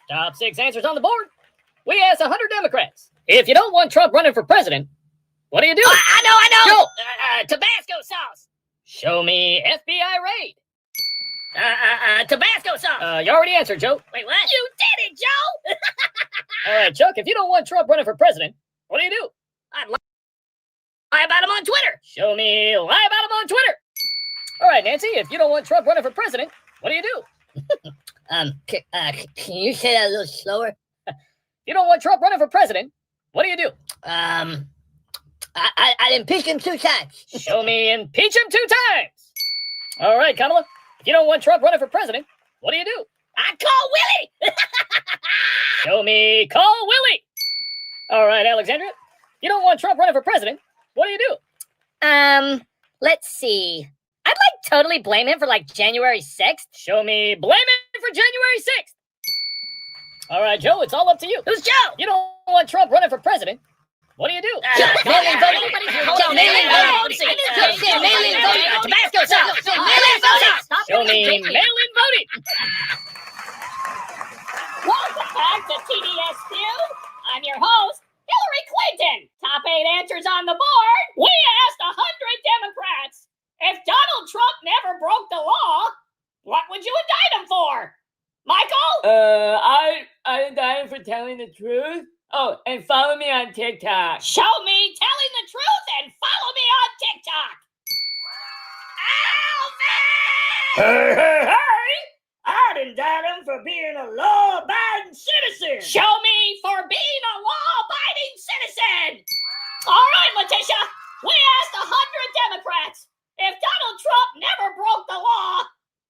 Top 6 answers on the board. We asked 100 Democrats. If you don't want Trump running for president, what do you do? I know. Joe. Tabasco sauce. Show me FBI raid. Tabasco sauce. You already answered, Joe. Wait, what? You did it, Joe. All right, Chuck, if you don't want Trump running for president, what do you do? I'd lie about him on Twitter. Show me lie about him on Twitter. All right, Nancy, if you don't want Trump running for president, what do you do? Can you say that a little slower? You don't want Trump running for president, what do you do? I'd impeach him 2 times. Show me impeach him 2 times. All right, Kamala, if you don't want Trump running for president, what do you do? I call Willie. Show me call Willie. All right, Alexandria, if you don't want Trump running for president, what do you do? Let's see. I'd like totally blame him for like January 6th. Show me blame him for January 6th. All right, Joe, it's all up to you. Who's Joe? You don't want Trump running for president, what do you do? Mail-in voting. Mail-in voting. Tabasco sauce. Mail-in voting. Show me mail-in voting. Welcome back to TDS Feud. I'm your host, Hillary Clinton. Top 8 answers on the board. We asked 100 Democrats, if Donald Trump never broke the law, what would you indict him for? Michael? I indict him for telling the truth. Oh, and follow me on TikTok. Show me telling the truth and follow me on TikTok. Alvin! Hey! I'd indict him for being a law-abiding citizen. Show me for being a law-abiding citizen. All right, Letitia. We asked 100 Democrats, if Donald Trump never broke the law,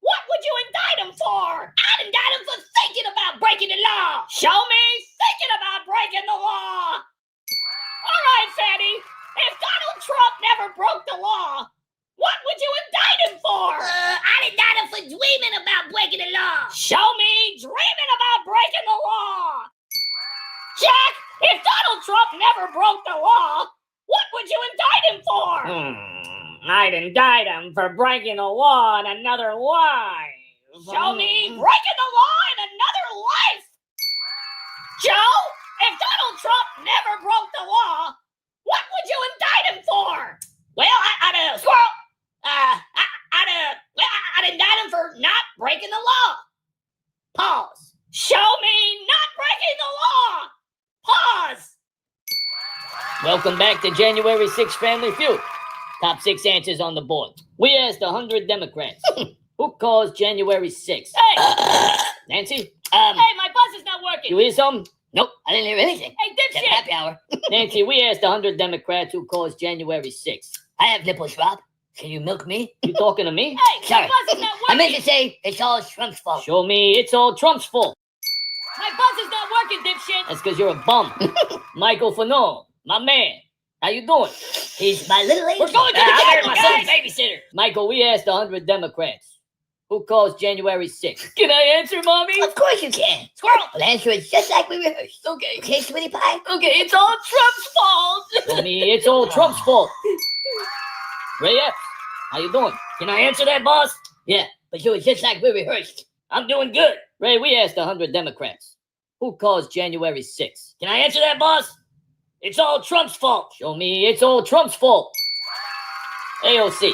what would you indict him for? I'd indict him for thinking about breaking the law. Show me thinking about breaking the law. All right, Fanny. If Donald Trump never broke the law, what would you indict him for? I'd indict him for dreaming about breaking the law. Show me dreaming about breaking the law. Jack, if Donald Trump never broke the law, what would you indict him for? I'd indict him for breaking the law in another life. Show me breaking the law in another life. Joe, if Donald Trump never broke the law, what would you indict him for? Well, I'd indict him for not breaking the law. Pause. Show me not breaking the law. Pause. Welcome back to January 6th Family Feud. Top 6 answers on the board. We asked 100 Democrats. Who caused January 6th? Hey! Nancy? Hey, my buzz is not working. You hear something? Nope, I didn't hear anything. Hey, It's dipshit. happy hour. Nancy, we asked 100 Democrats who caused January 6th. I have nipples, Rob. Can you milk me? You talking to me? Hey, Sorry. my buzz is not I meant working. to say it's all Trump's fault. Show me it's all Trump's fault. My buzz is not working, dipshit. That's because you're a bum. Michael Fanon, my man. How you doing? He's my little angel. We're going to the I'm Ghetto, my guys. son's babysitter. Michael, we asked 100 Democrats. Who caused January 6th? Can I answer, Mommy? Of course you can. Squirrel. We'll answer it just like we rehearsed. Okay. Okay, sweetie pie? Okay, it's all Trump's fault. Show me it's all Trump's fault. Ray Epps, how you doing? Can I answer that, boss? Yeah, but do it just like we rehearsed. I'm doing good. Ray, we asked 100 Democrats. Who caused January 6th? Can I answer that, boss? It's all Trump's fault. Show me it's all Trump's fault. AOC.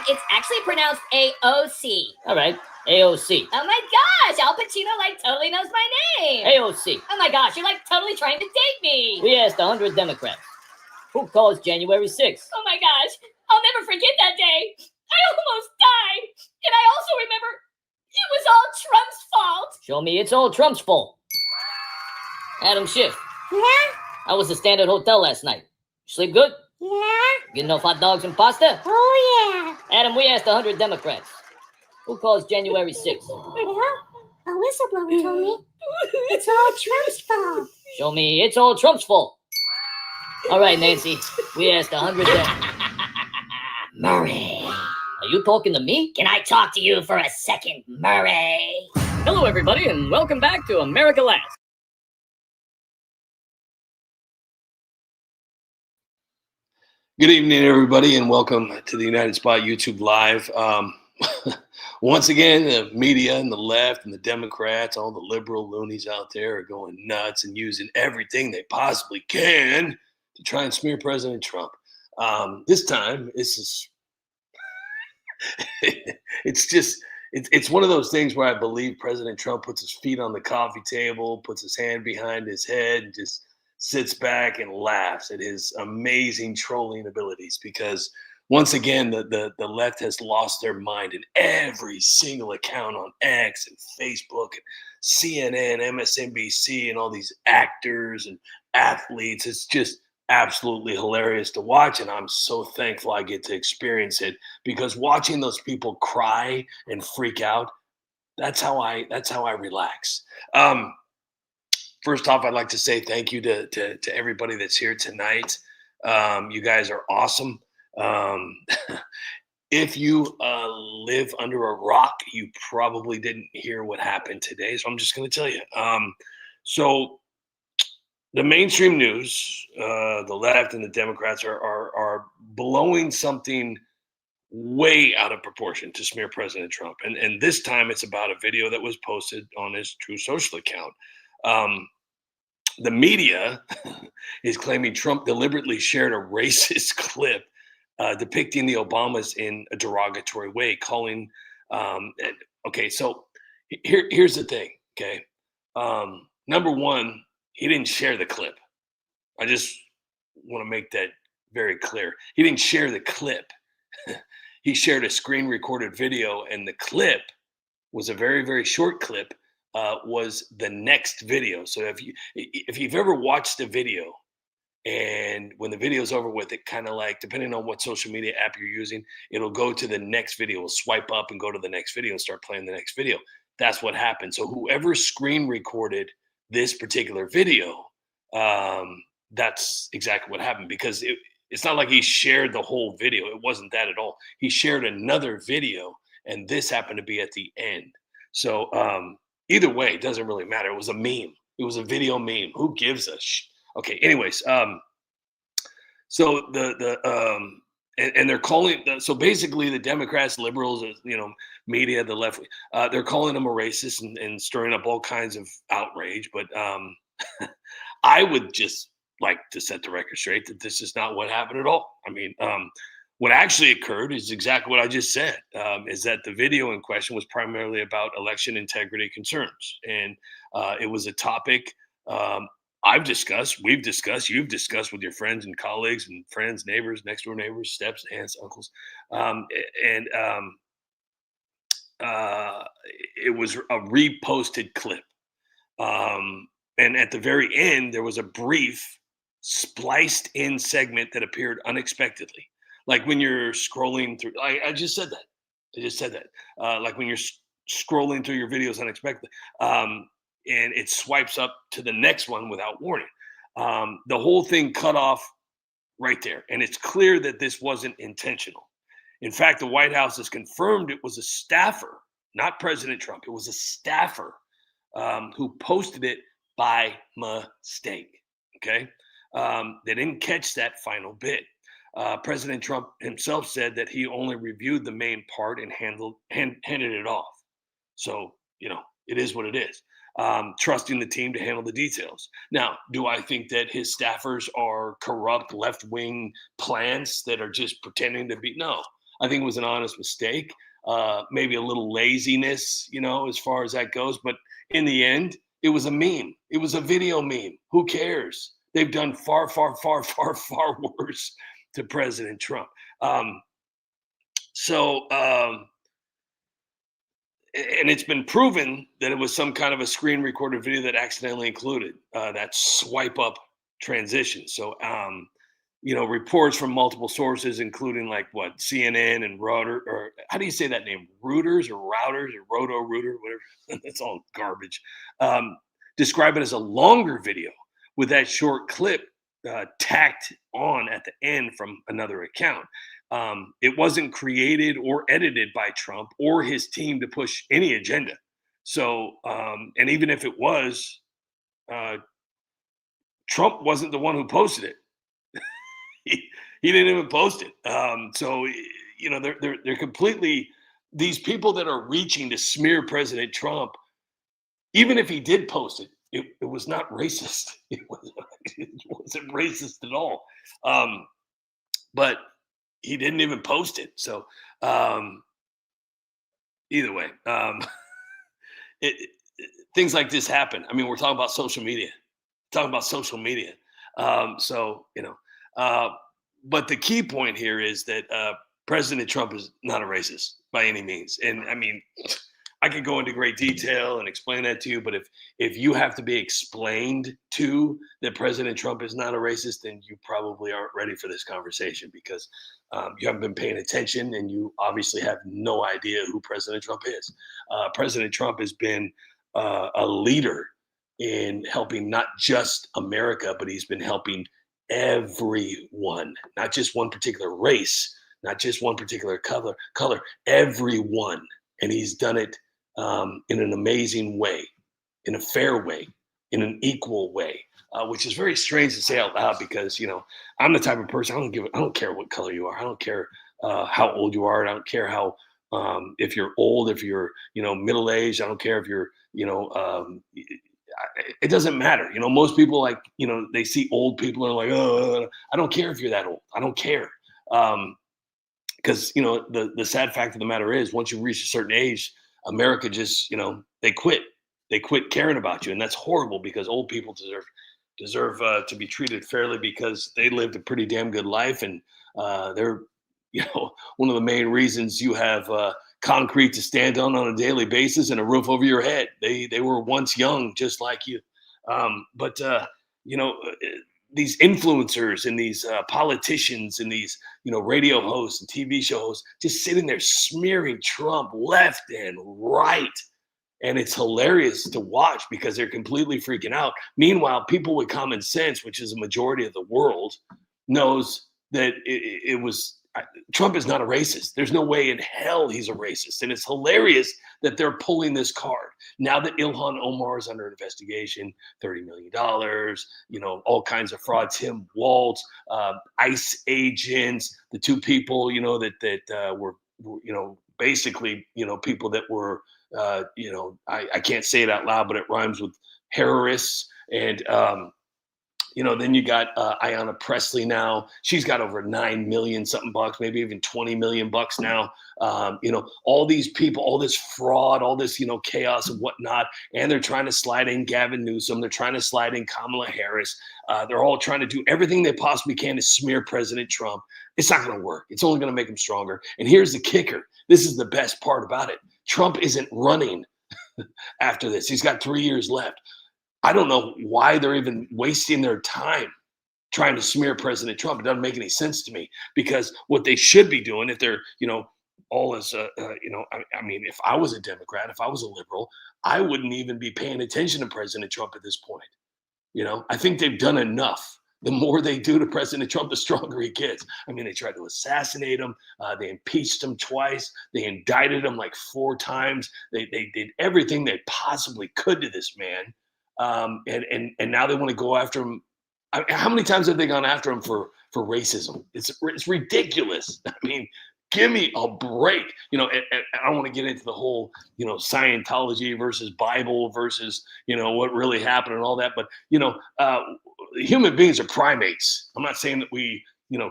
It's actually pronounced AOC. All right, AOC. Oh my gosh, Al Pacino like totally knows my name. AOC. Oh my gosh, you're like totally trying to date me. We asked 100 Democrats. Who caused January 6th? Oh my gosh, I'll never forget that day. I almost died. And I also remember it was all Trump's fault. Show me it's all Trump's fault. Adam Schiff. Yeah? I was at Standard Hotel last night. Sleep good? Yeah? Get enough hot dogs and pasta? Oh yeah. Adam, we asked 100 Democrats. Who caused January 6th? Well, a whistleblower told me it's all Trump's fault. Show me it's all Trump's fault. All right, Nancy. We asked 100 Murray. Are you talking to me? Can I talk to you for a second, Murray? Hello, everybody, and welcome back to America Last. Good evening, everybody, and welcome to the United Spot YouTube Live. once again, the media and the left and the Democrats, all the liberal loonies out there are going nuts and using everything they possibly can to try and smear President Trump. This time, it's one of those things where I believe President Trump puts his feet on the coffee table, puts his hand behind his head, and just sits back and laughs at his amazing trolling abilities, because once again, the left has lost their mind in every single account on X and Facebook and CNN, MSNBC, and all these actors and athletes. It's just absolutely hilarious to watch, and I'm so thankful I get to experience it, because watching those people cry and freak out, that's how I relax. First off, I'd like to say thank you to everybody that's here tonight. You guys are awesome. If you live under a rock, you probably didn't hear what happened today, so I'm just going to tell you. So the mainstream news, the left and the Democrats are blowing something way out of proportion to smear President Trump, and this time it's about a video that was posted on his True Social account. The media is claiming Trump deliberately shared a racist clip depicting the Obamas in a derogatory way, calling. Okay, so here's the thing. Okay, number one, he didn't share the clip. I just want to make that very clear. He didn't share the clip. He shared a screen recorded video, and the clip was a very, very short clip. Was the next video. So if you've ever watched a video, and when the video's over with, it kind of like, depending on what social media app you're using, it'll go to the next video. It'll swipe up and go to the next video and start playing the next video. That's what happened. So whoever screen recorded this particular video, that's exactly what happened, because it's not like he shared the whole video. It wasn't that at all. He shared another video, and this happened to be at the end. So either way, it doesn't really matter. It was a meme. It was a video meme. Who gives a Okay. Anyways, so and they're calling. So basically, the Democrats, liberals, media, the left, they're calling him a racist and stirring up all kinds of outrage. But I would just like to set the record straight that this is not what happened at all. I mean, what actually occurred is exactly what I just said, is that the video in question was primarily about election integrity concerns. And it was a topic I've discussed, we've discussed, you've discussed with your friends and colleagues and friends, neighbors, next door neighbors, steps, aunts, uncles. It was a reposted clip. And at the very end, there was a brief spliced in segment that appeared unexpectedly. Like when you're scrolling through, I just said that. Like when you're scrolling through your videos unexpectedly, and it swipes up to the next one without warning. The whole thing cut off right there. And it's clear that this wasn't intentional. In fact, the White House has confirmed it was a staffer, not President Trump. It was a staffer who posted it by mistake. Okay. They didn't catch that final bit. President Trump himself said that he only reviewed the main part and handed it off. So, it is what it is. Trusting the team to handle the details. Now, do I think that his staffers are corrupt left-wing plants that are just pretending to be? No, I think it was an honest mistake. Maybe a little laziness, as far as that goes. But in the end, it was a meme. It was a video meme. Who cares? They've done far, far, far, far, far worse to President Trump. And it's been proven that it was some kind of a screen recorded video that accidentally included that swipe up transition. So, reports from multiple sources, including CNN and Reuters, or how do you say that name? Reuters or Routers or Roto-Rooter, whatever. That's all garbage. Describe it as a longer video with that short clip tacked on at the end from another account. It wasn't created or edited by Trump or his team to push any agenda. So, and even if it was, Trump wasn't the one who posted it. He didn't even post it. So, they're completely these people that are reaching to smear President Trump, even if he did post it, it was not racist. It wasn't racist at all. But he didn't even post it. So either way, things like this happen. I mean, we're talking about social media. So, but the key point here is that President Trump is not a racist by any means. And I mean, I could go into great detail and explain that to you, but if you have to be explained to that President Trump is not a racist, then you probably aren't ready for this conversation because you haven't been paying attention and you obviously have no idea who President Trump is. President Trump has been a leader in helping not just America, but he's been helping everyone, not just one particular race, not just one particular color, everyone. And he's done it in an amazing way, in a fair way, in an equal way, which is very strange to say out loud because, I'm the type of person, I don't care what color you are. I don't care how old you are. I don't care how, if you're old, if you're, middle-aged, I don't care if you're, it doesn't matter. Most people they see old people and are like, oh, I don't care if you're that old. I don't care. Because, the sad fact of the matter is once you reach a certain age, America just, they quit caring about you. And that's horrible because old people deserve to be treated fairly because they lived a pretty damn good life. And they're, one of the main reasons you have concrete to stand on a daily basis and a roof over your head. They were once young, just like you. But these influencers and these politicians and these, radio hosts and TV shows just sitting there smearing Trump left and right. And it's hilarious to watch because they're completely freaking out. Meanwhile, people with common sense, which is a majority of the world, knows that it was Trump is not a racist. There's no way in hell he's a racist. And it's hilarious that they're pulling this card. Now that Ilhan Omar is under investigation, $30 million, all kinds of fraud, Tim Walz, ICE agents, the two people, that were basically, people that were, I can't say it out loud, but it rhymes with terrorists. And, then you got Ayanna Pressley now. She's got over 9 million something bucks, maybe even 20 million bucks now. All these people, all this fraud, all this, chaos and whatnot. And they're trying to slide in Gavin Newsom. They're trying to slide in Kamala Harris. They're all trying to do everything they possibly can to smear President Trump. It's not going to work. It's only going to make him stronger. And here's the kicker. This is the best part about it. Trump isn't running after this. He's got 3 years left. I don't know why they're even wasting their time trying to smear President Trump. It doesn't make any sense to me because what they should be doing if they're, all as, if I was a Democrat, if I was a liberal, I wouldn't even be paying attention to President Trump at this point. I think they've done enough. The more they do to President Trump, the stronger he gets. I mean, they tried to assassinate him. They impeached him twice. They indicted him like 4 times. They did everything they possibly could to this man. And now they want to go after him. How many times have they gone after him for racism? It's ridiculous. I mean, give me a break. And I don't want to get into the whole, Scientology versus Bible versus, what really happened and all that. But, human beings are primates. I'm not saying that we,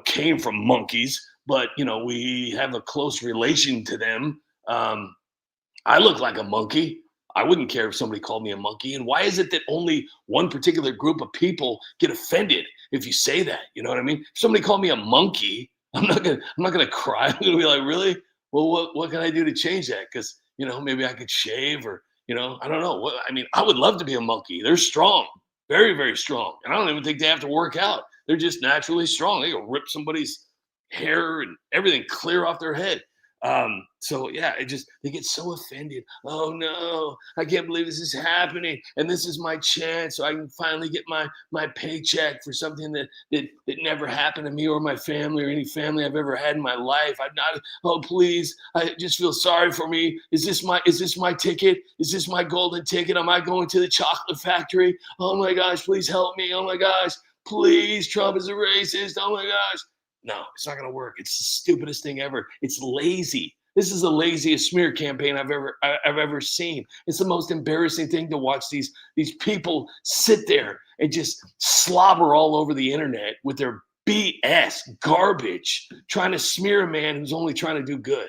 came from monkeys, but, we have a close relation to them. I look like a monkey. I wouldn't care if somebody called me a monkey. And why is it that only one particular group of people get offended if you say that? You know what I mean? If somebody called me a monkey, I'm not gonna cry. I'm gonna be like, really? Well, what can I do to change that? Because maybe I could shave or I don't know. I would love to be a monkey. They're strong, very, very strong, and I don't even think they have to work out. They're just naturally strong. They can rip somebody's hair and everything clear off their head. So yeah, they get so offended. Oh no, I can't believe this is happening. And this is my chance. So I can finally get my paycheck for something that never happened to me or my family or any family I've ever had in my life. Oh, please. I just feel sorry for me. Is this my ticket? Is this my golden ticket? Am I going to the chocolate factory? Oh my gosh, please help me. Oh my gosh, please. Trump is a racist. Oh my gosh. No, it's not going to work. It's the stupidest thing ever. It's lazy. This is the laziest smear campaign I've ever seen. It's the most embarrassing thing to watch these people sit there and just slobber all over the internet with their BS garbage, trying to smear a man who's only trying to do good.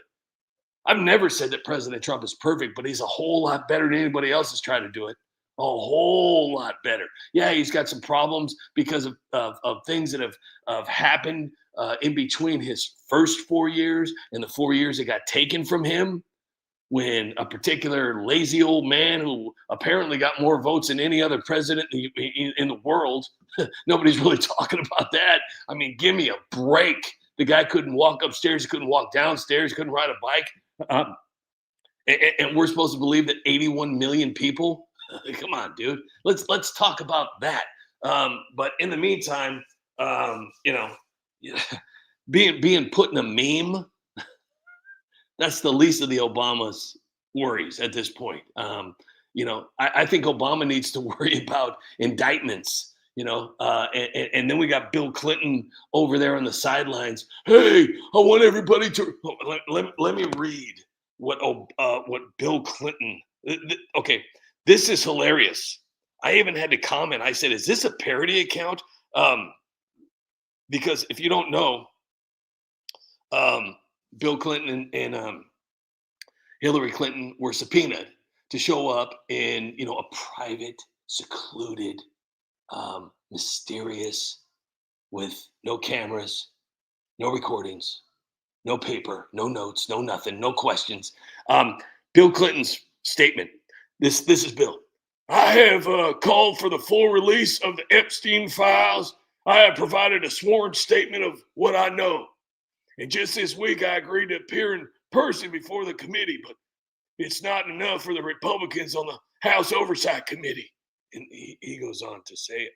I've never said that President Trump is perfect, but he's a whole lot better than anybody else has tried to do it. A whole lot better. Yeah, he's got some problems because of things that have happened in between his first 4 years and the 4 years that got taken from him, when a particular lazy old man who apparently got more votes than any other president in the world, nobody's really talking about that. I mean, give me a break. The guy couldn't walk upstairs, he couldn't walk downstairs, he couldn't ride a bike. And we're supposed to believe that 81 million people? Come on, dude. Let's talk about that. But in the meantime, being put in a meme, that's the least of the Obama's worries at this point. I think Obama needs to worry about indictments, and then we got Bill Clinton over there on the sidelines. Hey, I want everybody to let me read what Bill Clinton. Okay, this is hilarious. I even had to comment. I said, "Is this a parody account?" Because if you don't know, Bill Clinton and Hillary Clinton were subpoenaed to show up in, a private, secluded, mysterious, with no cameras, no recordings, no paper, no notes, no nothing, no questions. Bill Clinton's statement. This is Bill. I have called for the full release of the Epstein files. I have provided a sworn statement of what I know. And just this week, I agreed to appear in person before the committee, but it's not enough for the Republicans on the House Oversight Committee. And he goes on to say,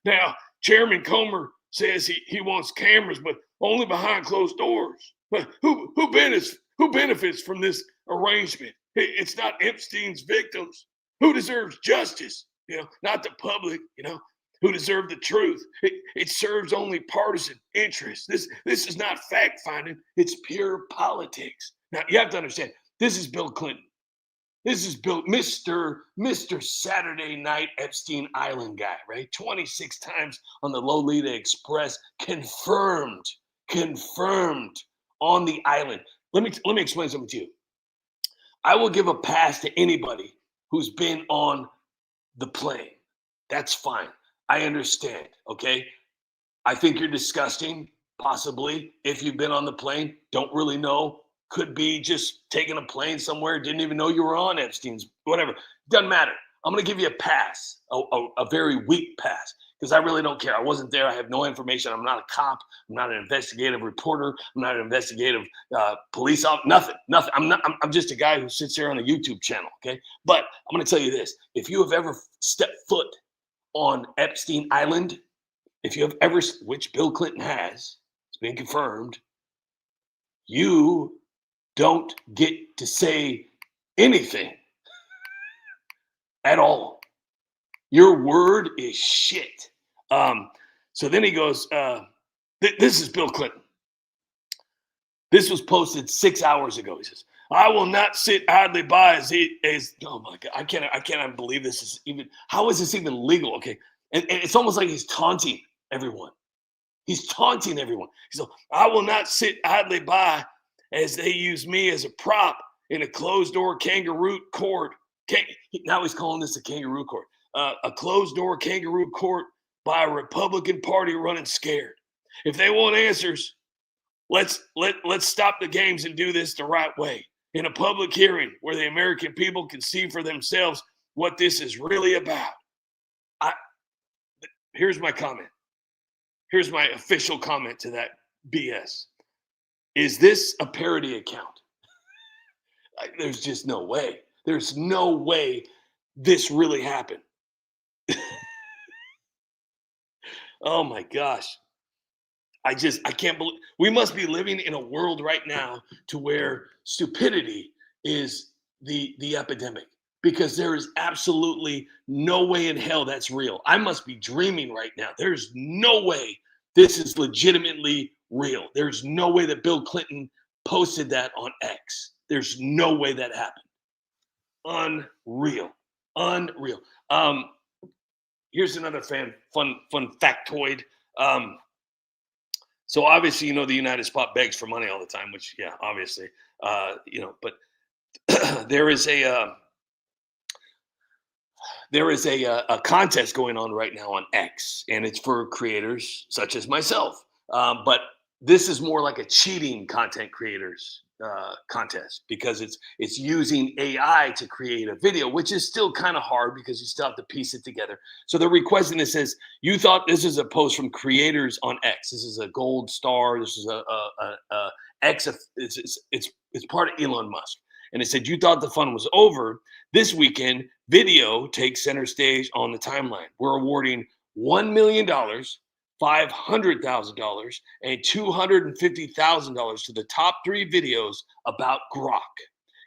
now, Chairman Comer says he wants cameras, but only behind closed doors. But who benefits from this arrangement? It's not Epstein's victims. Who deserves justice? Not the public, who deserve the truth. It serves only partisan interests. This is not fact-finding. It's pure politics. Now, you have to understand, this is Bill Clinton. This is Mr. Saturday Night Epstein Island guy, right? 26 times on the Lolita Express, confirmed on the island. Let me explain something to you. I will give a pass to anybody who's been on the plane. That's fine. I understand, okay? I think you're disgusting, possibly, if you've been on the plane, don't really know. Could be just taking a plane somewhere, didn't even know you were on Epstein's, whatever. Doesn't matter. I'm going to give you a pass, a very weak pass, because I really don't care. I wasn't there. I have no information. I'm not a cop. I'm not an investigative reporter. I'm not an investigative police officer. Nothing. I'm just a guy who sits there on a YouTube channel, okay? But I'm going to tell you this. If you have ever stepped foot on Epstein Island, if you have ever, which Bill Clinton has, it's been confirmed, you don't get to say anything at all. Your word is shit. So then he goes, this is Bill Clinton. This was posted 6 hours ago. He says, I will not sit idly by as oh my God, I can't believe this is even, how is this even legal? Okay. And it's almost like he's taunting everyone. He's taunting everyone. So I will not sit idly by as they use me as a prop in a closed door kangaroo court. Now he's calling this a kangaroo court. A closed door kangaroo court by a Republican Party running scared. If they want answers, let's stop the games and do this the right way. In a public hearing where the American people can see for themselves what this is really about. Here's my comment. Here's my official comment to that BS. Is this a parody account? There's just no way. There's no way this really happened. Oh my gosh. I can't believe, we must be living in a world right now to where stupidity is the epidemic, because there is absolutely no way in hell that's real. I must be dreaming right now. There's no way this is legitimately real. There's no way that Bill Clinton posted that on X. There's no way that happened. Unreal. Here's another fun factoid. So obviously, the United Spot begs for money all the time, which, yeah, obviously, but there is a contest going on right now on X, and it's for creators such as myself. But this is more like a cheating content creators contest, because it's using AI to create a video, which is still kind of hard because you still have to piece it together. So they're requesting, it says, you thought, this is a post from creators on X. This is a gold star. This is a X. It's part of Elon Musk. And it said, you thought the fun was over. This weekend, video takes center stage on the timeline. We're awarding $1 million, $500,000, and $250,000 to the top 3 videos about Grok,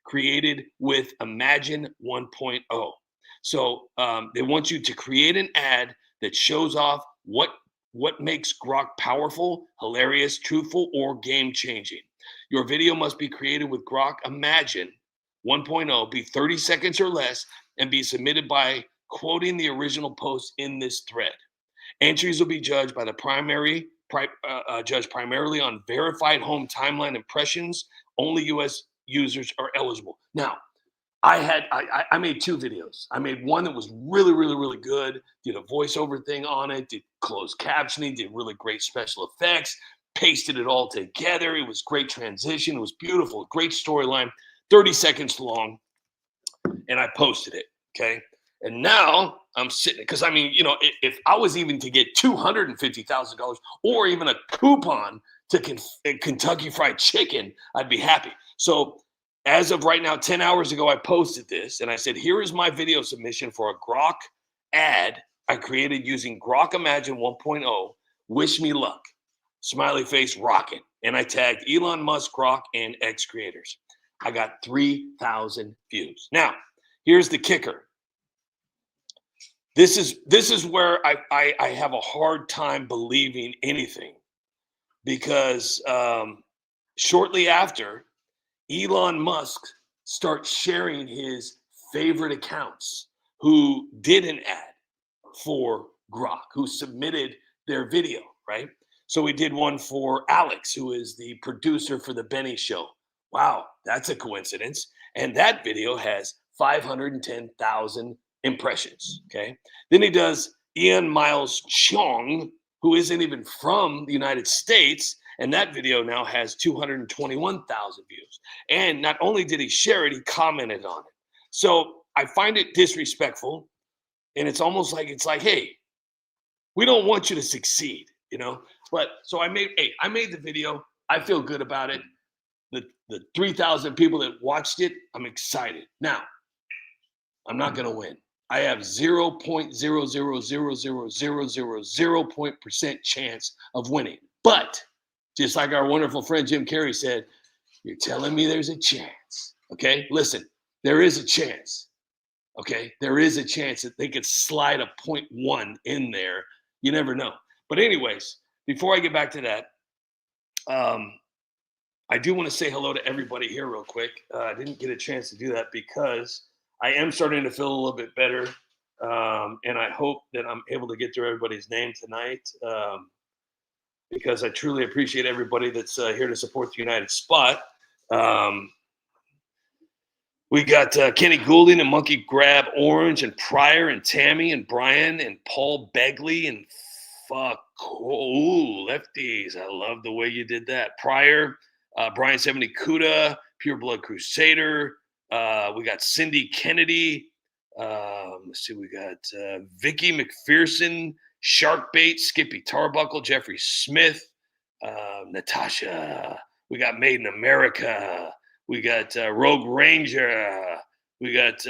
created with Imagine 1.0. So they want you to create an ad that shows off what makes Grok powerful, hilarious, truthful, or game-changing. Your video must be created with Grok Imagine 1.0, be 30 seconds or less, and be submitted by quoting the original post in this thread. Entries will be judged by the judge primarily on verified home timeline impressions. Only U.S. users are eligible. Now, I made 2 videos. I made one that was really, really, really good, did a voiceover thing on it, did closed captioning, did really great special effects, pasted it all together. It was great transition. It was beautiful, great storyline, 30 seconds long, and I posted it, okay? And now I'm sitting, because if I was even to get $250,000 or even a coupon to Kentucky Fried Chicken, I'd be happy. So as of right now, 10 hours ago, I posted this, and I said, here is my video submission for a Grok ad I created using Grok Imagine 1.0. Wish me luck. Smiley face rocking. And I tagged Elon Musk, Grok, and X creators. I got 3,000 views. Now, here's the kicker. This is where I have a hard time believing anything, because shortly after, Elon Musk starts sharing his favorite accounts who did an ad for Grok, who submitted their video, right? So we did one for Alex, who is the producer for The Benny Show. Wow, that's a coincidence. And that video has 510,000 impressions, okay? Then he does Ian Miles Chong, who isn't even from the United States, and that video now has 221,000 views. And not only did he share it, he commented on it. So I find it disrespectful, and it's almost like, hey, we don't want you to succeed, But so I made the video. I feel good about it. The 3,000 people that watched it, I'm excited. Now, I'm not going to win. I have 0.0000000% chance of winning. But just like our wonderful friend Jim Carrey said, you're telling me there's a chance. Okay, listen, there is a chance. Okay, there is a chance that they could slide a 0.1 in there. You never know. But anyways, before I get back to that, I do want to say hello to everybody here real quick. I didn't get a chance to do that because I am starting to feel a little bit better, and I hope that I'm able to get through everybody's name tonight, because I truly appreciate everybody that's here to support the United Spot. We got Kenny Goulding and Monkey Grab Orange and Pryor and Tammy and Brian and Paul Begley and lefties. I love the way you did that. Pryor, Brian 70 Kuda, Pure Blood Crusader. We got Cindy Kennedy. Let's see, we got Vicky McPherson, Sharkbait, Skippy Tarbuckle, Jeffrey Smith, Natasha. We got Made in America. We got Rogue Ranger. We got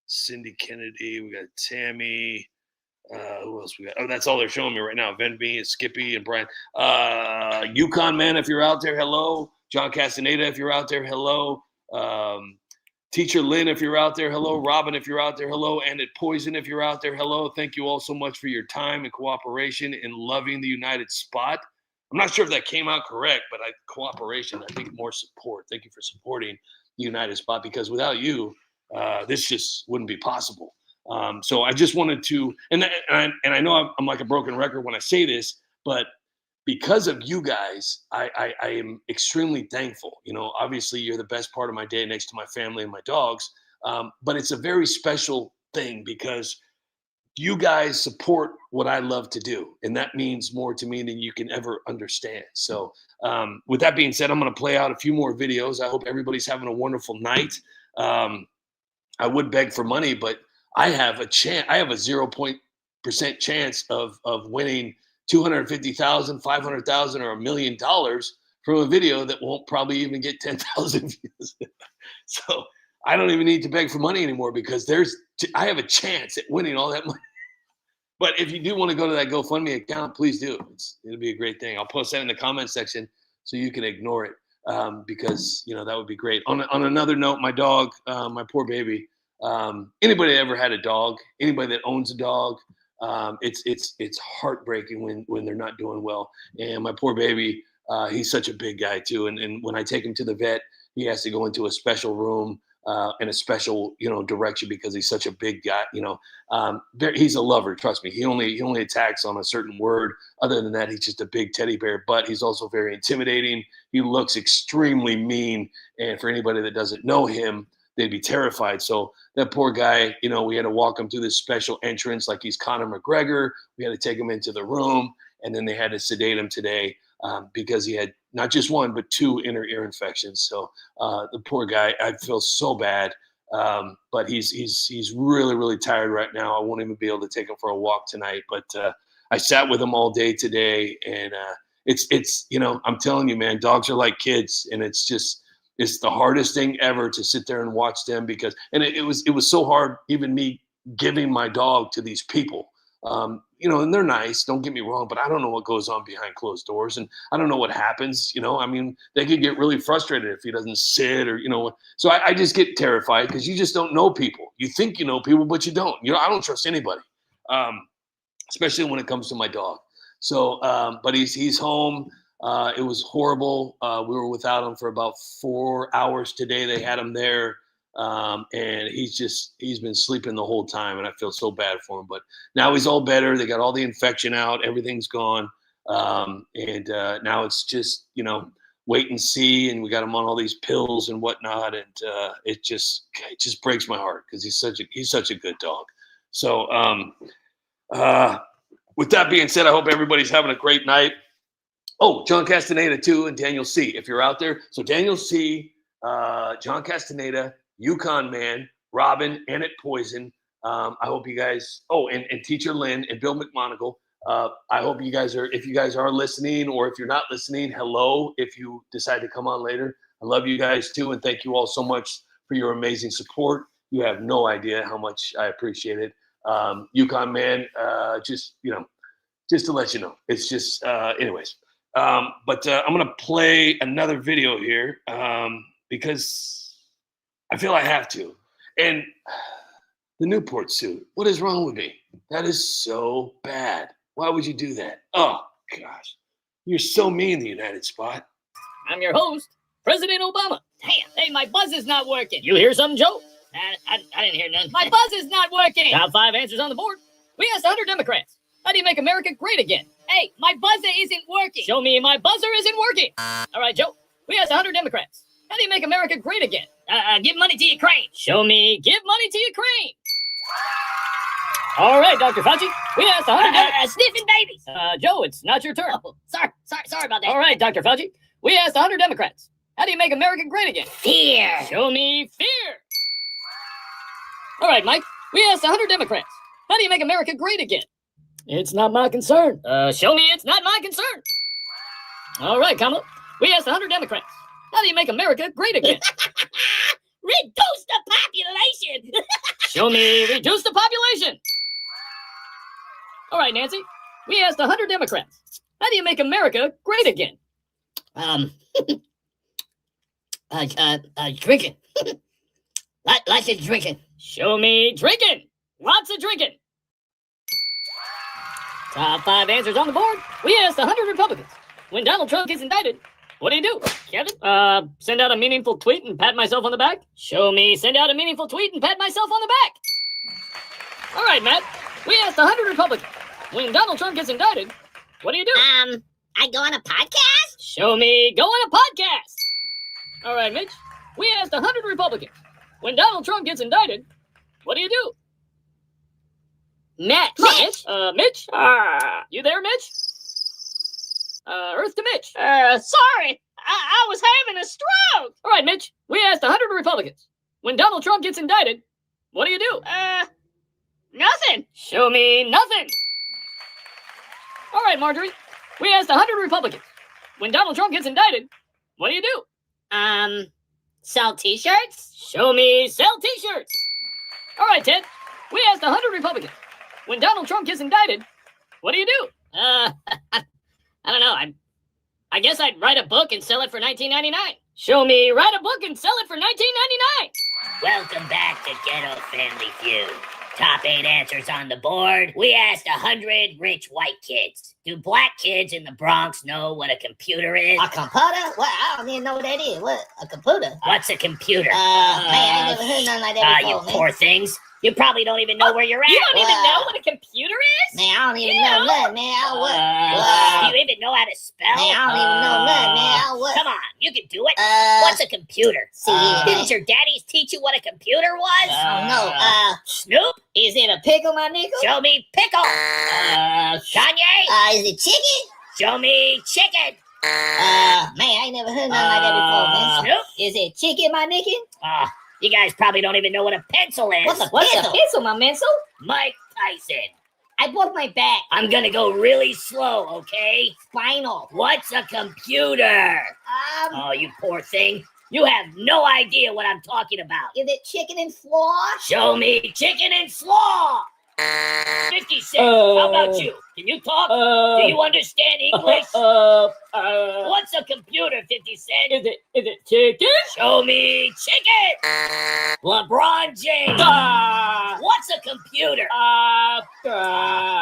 Cindy Kennedy. We got Tammy. Who else we got? Oh, that's all they're showing me right now. Venby, Skippy, and Brian. Yukon Man, if you're out there, hello. John Castaneda, if you're out there, hello. Teacher Lynn, if you're out there, hello. Robin, if you're out there, hello. And at Poison, if you're out there, hello. Thank you all so much for your time and cooperation in loving the United Spot. I'm not sure if that came out correct, but cooperation, I think more support. Thank you for supporting the United Spot, because without you, this just wouldn't be possible. So I just wanted to, and I know I'm like a broken record when I say this, but because of you guys, I am extremely thankful. You know, obviously you're the best part of my day next to my family and my dogs. But it's a very special thing because you guys support what I love to do. And that means more to me than you can ever understand. So with that being said, I'm going to play out a few more videos. I hope everybody's having a wonderful night. I would beg for money, but I have a chance. I have a 0% chance of winning 250,000, 500,000, or $1 million from a video that won't probably even get 10,000 views. So I don't even need to beg for money anymore because I have a chance at winning all that money. But if you do want to go to that GoFundMe account, please do. It'll be a great thing. I'll post that in the comment section so you can ignore it because, you know, that would be great. On another note, my dog, my poor baby, anybody that ever had a dog, anybody that owns a dog, it's heartbreaking when they're not doing well. And my poor baby, he's such a big guy too. And when I take him to the vet, he has to go into a special room in a special, you know, direction because he's such a big guy. You know, he's a lover. Trust me. He only attacks on a certain word. Other than that, he's just a big teddy bear. But he's also very intimidating. He looks extremely mean. And for anybody that doesn't know him, they'd be terrified. So that poor guy, you know, we had to walk him through this special entrance like he's Conor McGregor. We had to take him into the room, and then they had to sedate him today because he had not just one, but 2 inner ear infections. So the poor guy, I feel so bad, but he's really, really tired right now. I won't even be able to take him for a walk tonight, but I sat with him all day today, and it's, you know, I'm telling you, man, dogs are like kids, and it's the hardest thing ever to sit there and watch them because, and it was so hard, even me giving my dog to these people, you know, and they're nice, don't get me wrong, but I don't know what goes on behind closed doors, and I don't know what happens, you know. I mean, they could get really frustrated if he doesn't sit or, you know, so I just get terrified because you just don't know people. You think you know people, but you don't. You know, I don't trust anybody, especially when it comes to my dog. So, but he's home. It was horrible. We were without him for about 4 hours today. They had him there. And he's been sleeping the whole time, and I feel so bad for him, but now he's all better. They got all the infection out, everything's gone. And now it's just, you know, wait and see. And we got him on all these pills and whatnot. And, it just breaks my heart because he's such a good dog. So, with that being said, I hope everybody's having a great night. Oh, John Castaneda too, and Daniel C. If you're out there. So Daniel C, John Castaneda, Yukon Man, Robin, and at Poison. I hope you guys, and Teacher Lynn and Bill McMonagle. I hope you guys if you guys are listening, or if you're not listening, hello, if you decide to come on later. I love you guys too, and thank you all so much for your amazing support. You have no idea how much I appreciate it. Yukon Man, just to let you know, it's just, anyways. But I'm going to play another video here because I feel I have to. And the Newport suit, what is wrong with me? That is so bad. Why would you do that? Oh, gosh. You're so mean, the United Spot. I'm your host, President Obama. Damn, hey, my buzz is not working. You hear something, Joe? I didn't hear none. My buzz is not working. Top 5 answers on the board. We asked 100 Democrats, how do you make America great again? Hey, my buzzer isn't working. Show me my buzzer isn't working. All right, Joe. We asked 100 Democrats, how do you make America great again? Give money to Ukraine. Show me give money to Ukraine. All right, Dr. Fauci. We asked 100 Sniffing babies. Joe, it's not your turn. Oh, sorry about that. All right, Dr. Fauci. We asked 100 Democrats, how do you make America great again? Fear. Show me fear. All right, Mike. We asked 100 Democrats, how do you make America great again? It's not my concern. Show me it's not my concern. All right, Kamala. We asked 100 Democrats, how do you make America great again? Reduce the population. Show me reduce the population. All right, Nancy. We asked 100 Democrats, how do you make America great again? Drinking. Lots of drinking. Show me drinking. Lots of drinking. Top 5 answers on the board. We asked 100 Republicans, When Donald Trump gets indicted, what do you do, Kevin? Send out a meaningful tweet and pat myself on the back? Show me send out a meaningful tweet and pat myself on the back. All right, Matt. We asked 100 Republicans. When Donald Trump gets indicted, what do you do? I go on a podcast? Show me go on a podcast. All right, Mitch. We asked 100 Republicans. When Donald Trump gets indicted, what do you do? Mitch. Mitch? You there, Mitch? Earth to Mitch. Sorry. I was having a stroke. All right, Mitch. We asked 100 Republicans. When Donald Trump gets indicted, what do you do? Nothing. Show me nothing. All right, Marjorie. We asked 100 Republicans. When Donald Trump gets indicted, what do you do? Sell t-shirts? Show me sell t-shirts. All right, Ted. We asked 100 Republicans. When Donald Trump gets indicted, what do you do? I don't know. I guess I'd write a book and sell it for $19.99. Show me write a book and sell it for $19.99. Welcome back to Ghetto Family Feud. Top 8 answers on the board. We asked 100 rich white kids. Do black kids in the Bronx know what a computer is? A computer? What? I don't even know what that is. What? A computer? What's a computer? Man, I ain't never heard nothing like that You before, man. poor things. You probably don't even know where you're at. You don't even know what a computer is? Man, I don't even know nothing, man. Do you even know how to spell? Man, I don't even know nothing, man. What? Come on, you can do it. What's a computer? See, Didn't your daddies teach you what a computer was? no. Snoop? Is it a pickle, my nigga? Show me pickle. Kanye? Is it chicken? Show me chicken. Man, I ain't never heard nothing like that before, man. Snoop? Is it chicken, my nigga? You guys probably don't even know what a pencil is. What's a pencil, my mental? Mike Tyson. I broke my back. I'm gonna go really slow, okay? Spinal. What's a computer? Oh, you poor thing. You have no idea what I'm talking about. Is it chicken and slaw? Show me chicken and slaw. 50 Cent, how about you? Can you talk? Do you understand English? What's a computer, 50 Cent? Is it chicken? Show me chicken. LeBron James. What's a computer?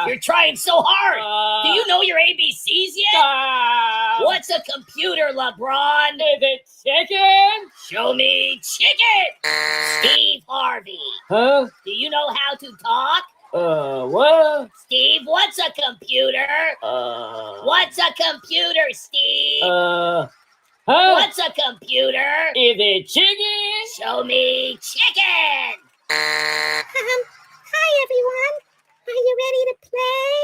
You're trying so hard. Do you know your ABCs yet? What's a computer, LeBron? Is it chicken? Show me chicken. Steve Harvey. Huh? Do you know how to talk? What? Steve, what's a computer? What's a computer, Steve? Huh? What's a computer? Is it chicken? Show me chicken. Hi, everyone. Are you ready to play?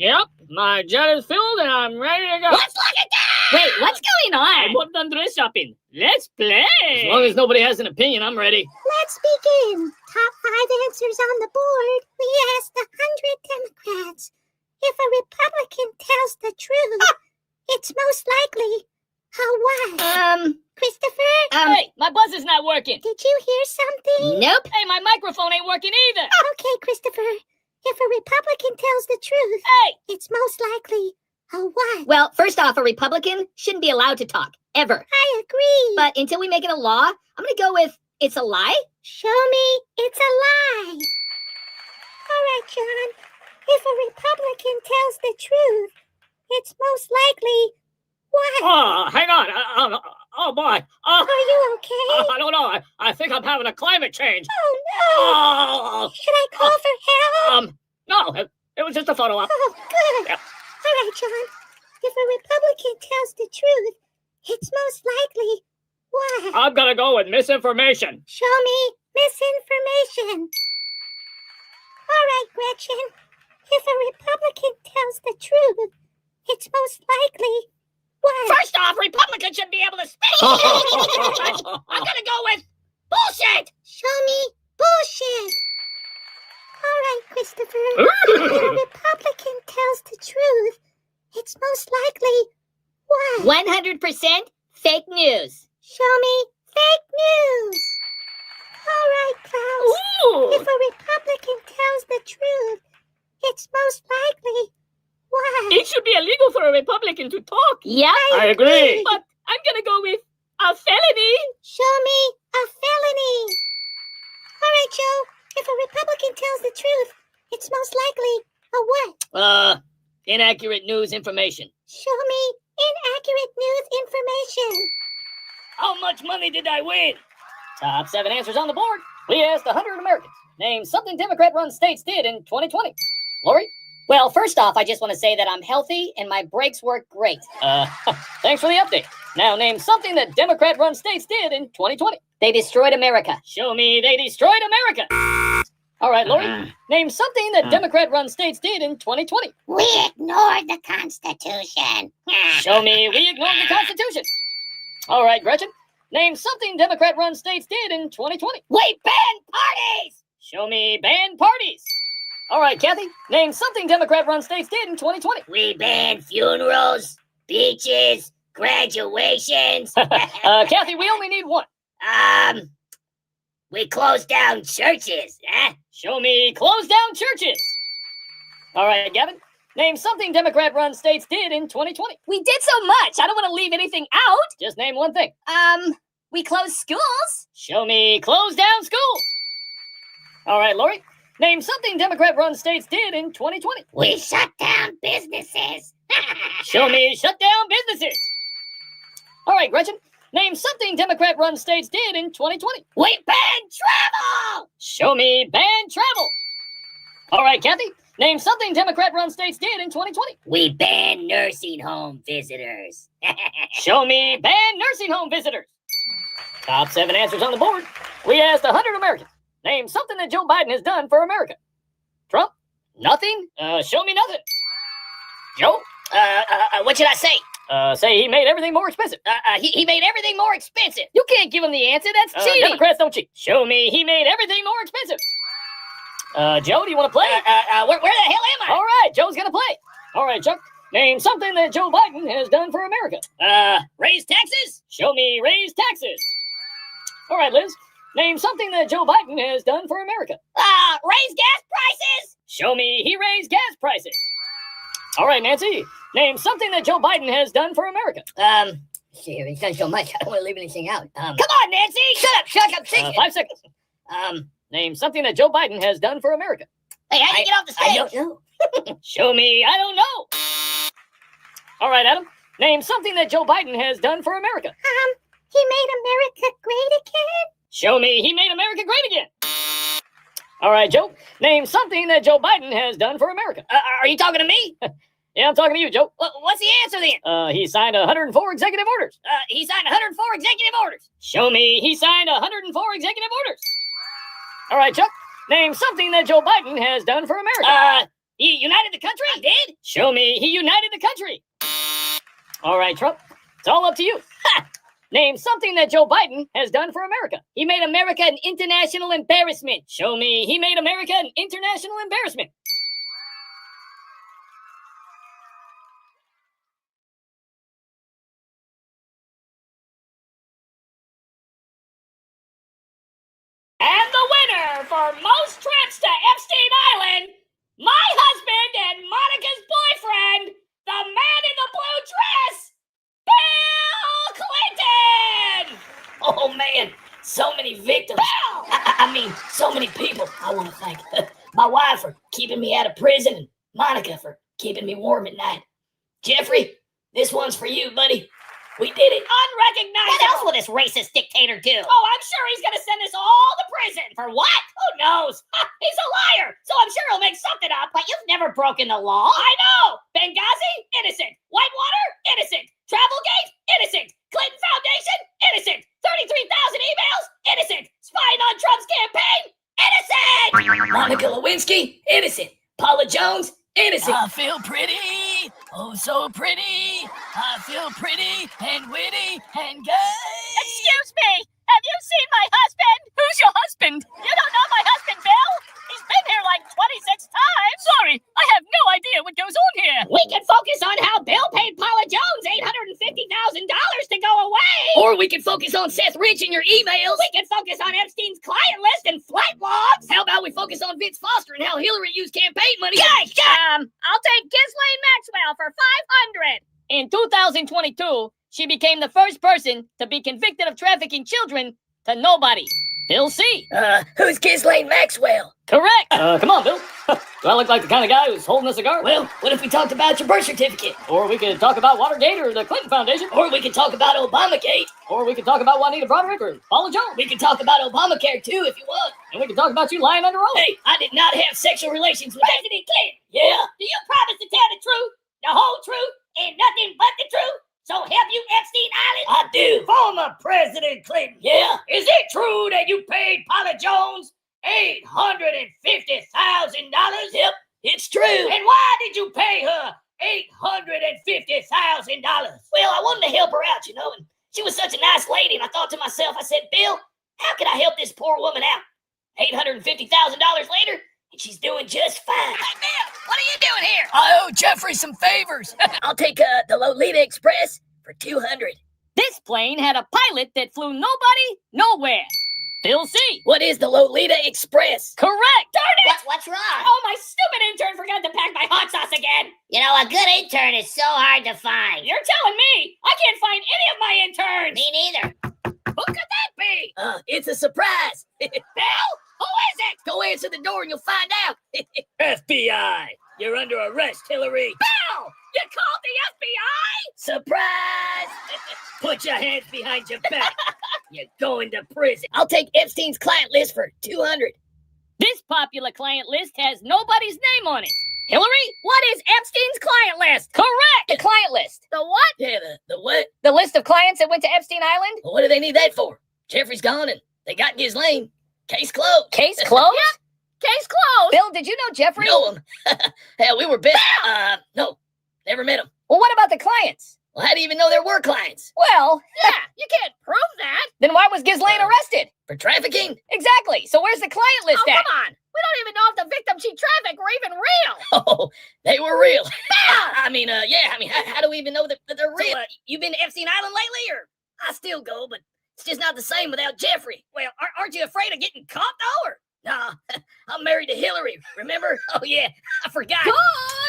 Yep. My jet is filled and I'm ready to go. Let's look at that. Wait, what's going I on? bought done dress shopping. Let's play. As long as nobody has an opinion, I'm ready. Let's begin. Top 5 answers on the board. We asked 100 Democrats. If a Republican tells the truth, it's most likely a what? Christopher? Hey, my buzz is not working. Did you hear something? Nope. Hey, my microphone ain't working either. Okay, Christopher. If a Republican tells the truth, Hey, it's most likely a what? Well, first off, a Republican shouldn't be allowed to talk, ever. I agree. But until we make it a law, I'm going to go with it's a lie. Show me it's a lie. All right, John. If a Republican tells the truth, it's most likely what? oh, hang on. Oh boy. Are you okay? I don't know. I think I'm having a climate change. Oh, no. Oh, Should I call for help? no, it was just a photo op. Oh, good. Yep. All right, John. If a Republican tells the truth, it's most likely what? I'm gonna go with misinformation. Show me misinformation. All right, Gretchen. If a Republican tells the truth, it's most likely what? First off, Republicans should be able to speak. I'm gonna go with bullshit. Show me bullshit. All right, Christopher. If a Republican tells the truth, it's most likely what? 100% fake news. Show me fake news. All right, Klaus. If a Republican tells the truth, it's most likely what? It should be illegal for a Republican to talk. Yep. I agree. But I'm gonna go with a felony. Show me a felony. All right, Joe. If a Republican tells the truth, it's most likely a what? Inaccurate news information. Show me accurate news information. How much money did I win? Top 7 answers on the board. We asked 100 Americans. Name something Democrat-run states did in 2020. Lori? Well, first off, I just want to say that I'm healthy and my brakes work great. Thanks for the update. Now name something that Democrat-run states did in 2020. They destroyed America. Show me they destroyed America. All right, Lori, name something that Democrat-run states did in 2020. We ignored the Constitution. Show me we ignored the Constitution. All right, Gretchen, name something Democrat-run states did in 2020. We banned parties! Show me banned parties. All right, Kathy, name something Democrat-run states did in 2020. We banned funerals, beaches, graduations. Kathy, we only need one. We closed down churches. Show me close down churches. All right, Gavin, name something Democrat-run states did in 2020. We did so much. I don't want to leave anything out. Just name one thing. We closed schools. Show me close down schools. All right, Lori, name something Democrat-run states did in 2020. We shut down businesses. Show me shut down businesses. All right, Gretchen, name something Democrat-run states did in 2020. We banned travel. Show me banned travel. All right, Kathy, name something Democrat-run states did in 2020. We banned nursing home visitors. Show me banned nursing home visitors. Top 7 answers on the board. We asked 100 Americans. Name something that Joe Biden has done for America. Trump? Nothing? Show me nothing. Joe? What should I say? Say he made everything more expensive. He made everything more expensive. You can't give him the answer. That's cheating. Democrats don't cheat. Show me he made everything more expensive. Joe, do you want to play? Where the hell am I? All right, Joe's going to play. All right, Chuck. Name something that Joe Biden has done for America. Raise taxes? Show me raise taxes. All right, Liz. Name something that Joe Biden has done for America. Raise gas prices? Show me he raised gas prices. All right, Nancy. Name something that Joe Biden has done for America. Shit, he's done so much. I don't want to leave anything out. Come on, Nancy. Shut up. Thinking. 5 seconds. Name something that Joe Biden has done for America. Hey, how do you get off the stage? I don't know. Show me I don't know. All right, Adam. Name something that Joe Biden has done for America. He made America great again. Show me he made America great again. All right, Joe. Name something that Joe Biden has done for America. Are you talking to me? Yeah, I'm talking to you, Joe. What's the answer then? He signed 104 executive orders. He signed 104 executive orders. Show me he signed 104 executive orders. All right, Chuck. Name something that Joe Biden has done for America. He united the country? I did? Show me he united the country. All right, Trump. It's all up to you. Name something that Joe Biden has done for America. He made America an international embarrassment. Show me he made America an international embarrassment. And the winner for most trips to Epstein Island, my husband and Monica's boyfriend, the man in the blue dress, Bill Clinton! Oh, man. So many victims. Bill! I mean, so many people. I want to thank my wife for keeping me out of prison and Monica for keeping me warm at night. Jeffrey, this one's for you, buddy. We did it. Unrecognizable. What else will this racist dictator do? Oh, I'm sure he's gonna send us all to prison. For what? Who knows? He's a liar, so I'm sure he'll make something up. But you've never broken the law. I know. Benghazi, innocent. Whitewater, innocent. Travelgate, innocent. Clinton Foundation, innocent. 33,000 emails, innocent. Spying on Trump's campaign, innocent. Monica Lewinsky, innocent. Paula Jones, innocent. I feel pretty, oh so pretty. I feel pretty and witty and gay. Excuse me, have you seen my husband? Who's your husband? You don't know my husband, Bill? He's been here like 26 times. Sorry, I have no idea what goes on here. We can focus on how Bill paid Paula Jones $850,000 to go away. Or we can focus on Seth Rich and your emails. We can focus on Epstein's client list and flight logs. How about we focus on Vince Foster and how Hillary used campaign money? Guys, I'll take Ghislaine Maxwell for $500. In 2022, she became the first person to be convicted of trafficking children to nobody. Bill C. Who's Ghislaine Maxwell? Correct. Come on, Bill. Do I look like the kind of guy who's holding a cigar? Well, what if we talked about your birth certificate? Or we could talk about Watergate or the Clinton Foundation. Or we could talk about Obamagate. Or we could talk about Juanita Broderick or Paula Jones. We could talk about Obamacare too if you want. And we could talk about you lying under oath. Hey, I did not have sexual relations with President Clinton, Yeah. do you promise to tell the truth, the whole truth, and nothing but the truth? So help you, Epstein Island? I do. Former President Clinton, Yeah. is it true that you paid Paula Jones $850,000? Yep. It's true. And why did you pay her $850,000? Well, I wanted to help her out, and she was such a nice lady, and I thought to myself, I said, Bill, how can I help this poor woman out? $850,000 later, and she's doing just fine. Hey, Bill, what are you doing here? I owe Jeffrey some favors. I'll take the Lolita Express for $200. This plane had a pilot that flew nobody, nowhere. Bill C. What is the Lolita Express? Correct. Darn it! What's wrong? Oh, my stupid intern forgot to pack my hot sauce again. You know, a good intern is so hard to find. You're telling me I can't find any of my interns. Me neither. Who could that be? It's a surprise. Bill? Who is it? Go answer the door and you'll find out. FBI, you're under arrest, Hillary. Bill! You called the FBI? Surprise! Put your hands behind your back. You're going to prison. I'll take Epstein's client list for $200. This popular client list has nobody's name on it. Hillary? What is Epstein's client list? Correct. The client list. The what? Yeah, the what? The list of clients that went to Epstein Island. Well, what do they need that for? Jeffrey's gone and they got Ghislaine. Case closed. Case closed? Case closed. Bill, did you know Jeffrey? Know him. Hell, we were best. No, never met him. Well, what about the clients? Well, how do you even know there were clients? Well, Yeah, you can't prove that. then why was Ghislaine arrested? For trafficking? Exactly. So where's the client list Oh, at? come on. We don't even know if the victims she trafficked were even real. Oh, they were real. I mean, how do we even know that they're real? So, You been to Epstein Island lately, or? I still go, but it's just not the same without Jeffrey. Well, aren't you afraid of getting caught, though, or? Nah, I'm married to Hillary, remember? Oh, yeah, I forgot. Good.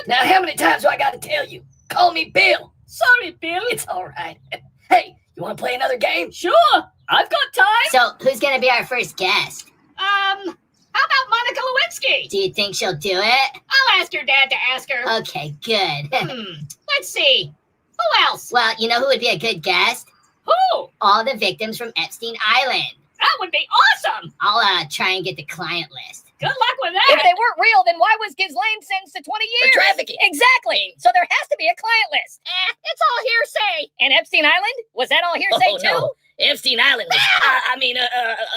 Now, how many times do I got to tell you? Call me Bill. Sorry, Bill. It's all right. Hey, you want to play another game? Sure. I've got time. So, who's going to be our first guest? How about Monica Lewinsky? Do you think she'll do it? I'll ask your dad to ask her. Okay, good. Let's see. Who else? Well, you know who would be a good guest? Who? All the victims from Epstein Island. That would be awesome. I'll try and get the client list. Good luck with If that. they weren't real, then why was Ghislaine sentenced to 20 years? For trafficking. Exactly. So there has to be a client list. It's all hearsay. And Epstein Island? Was that all hearsay too? No. Epstein Island was,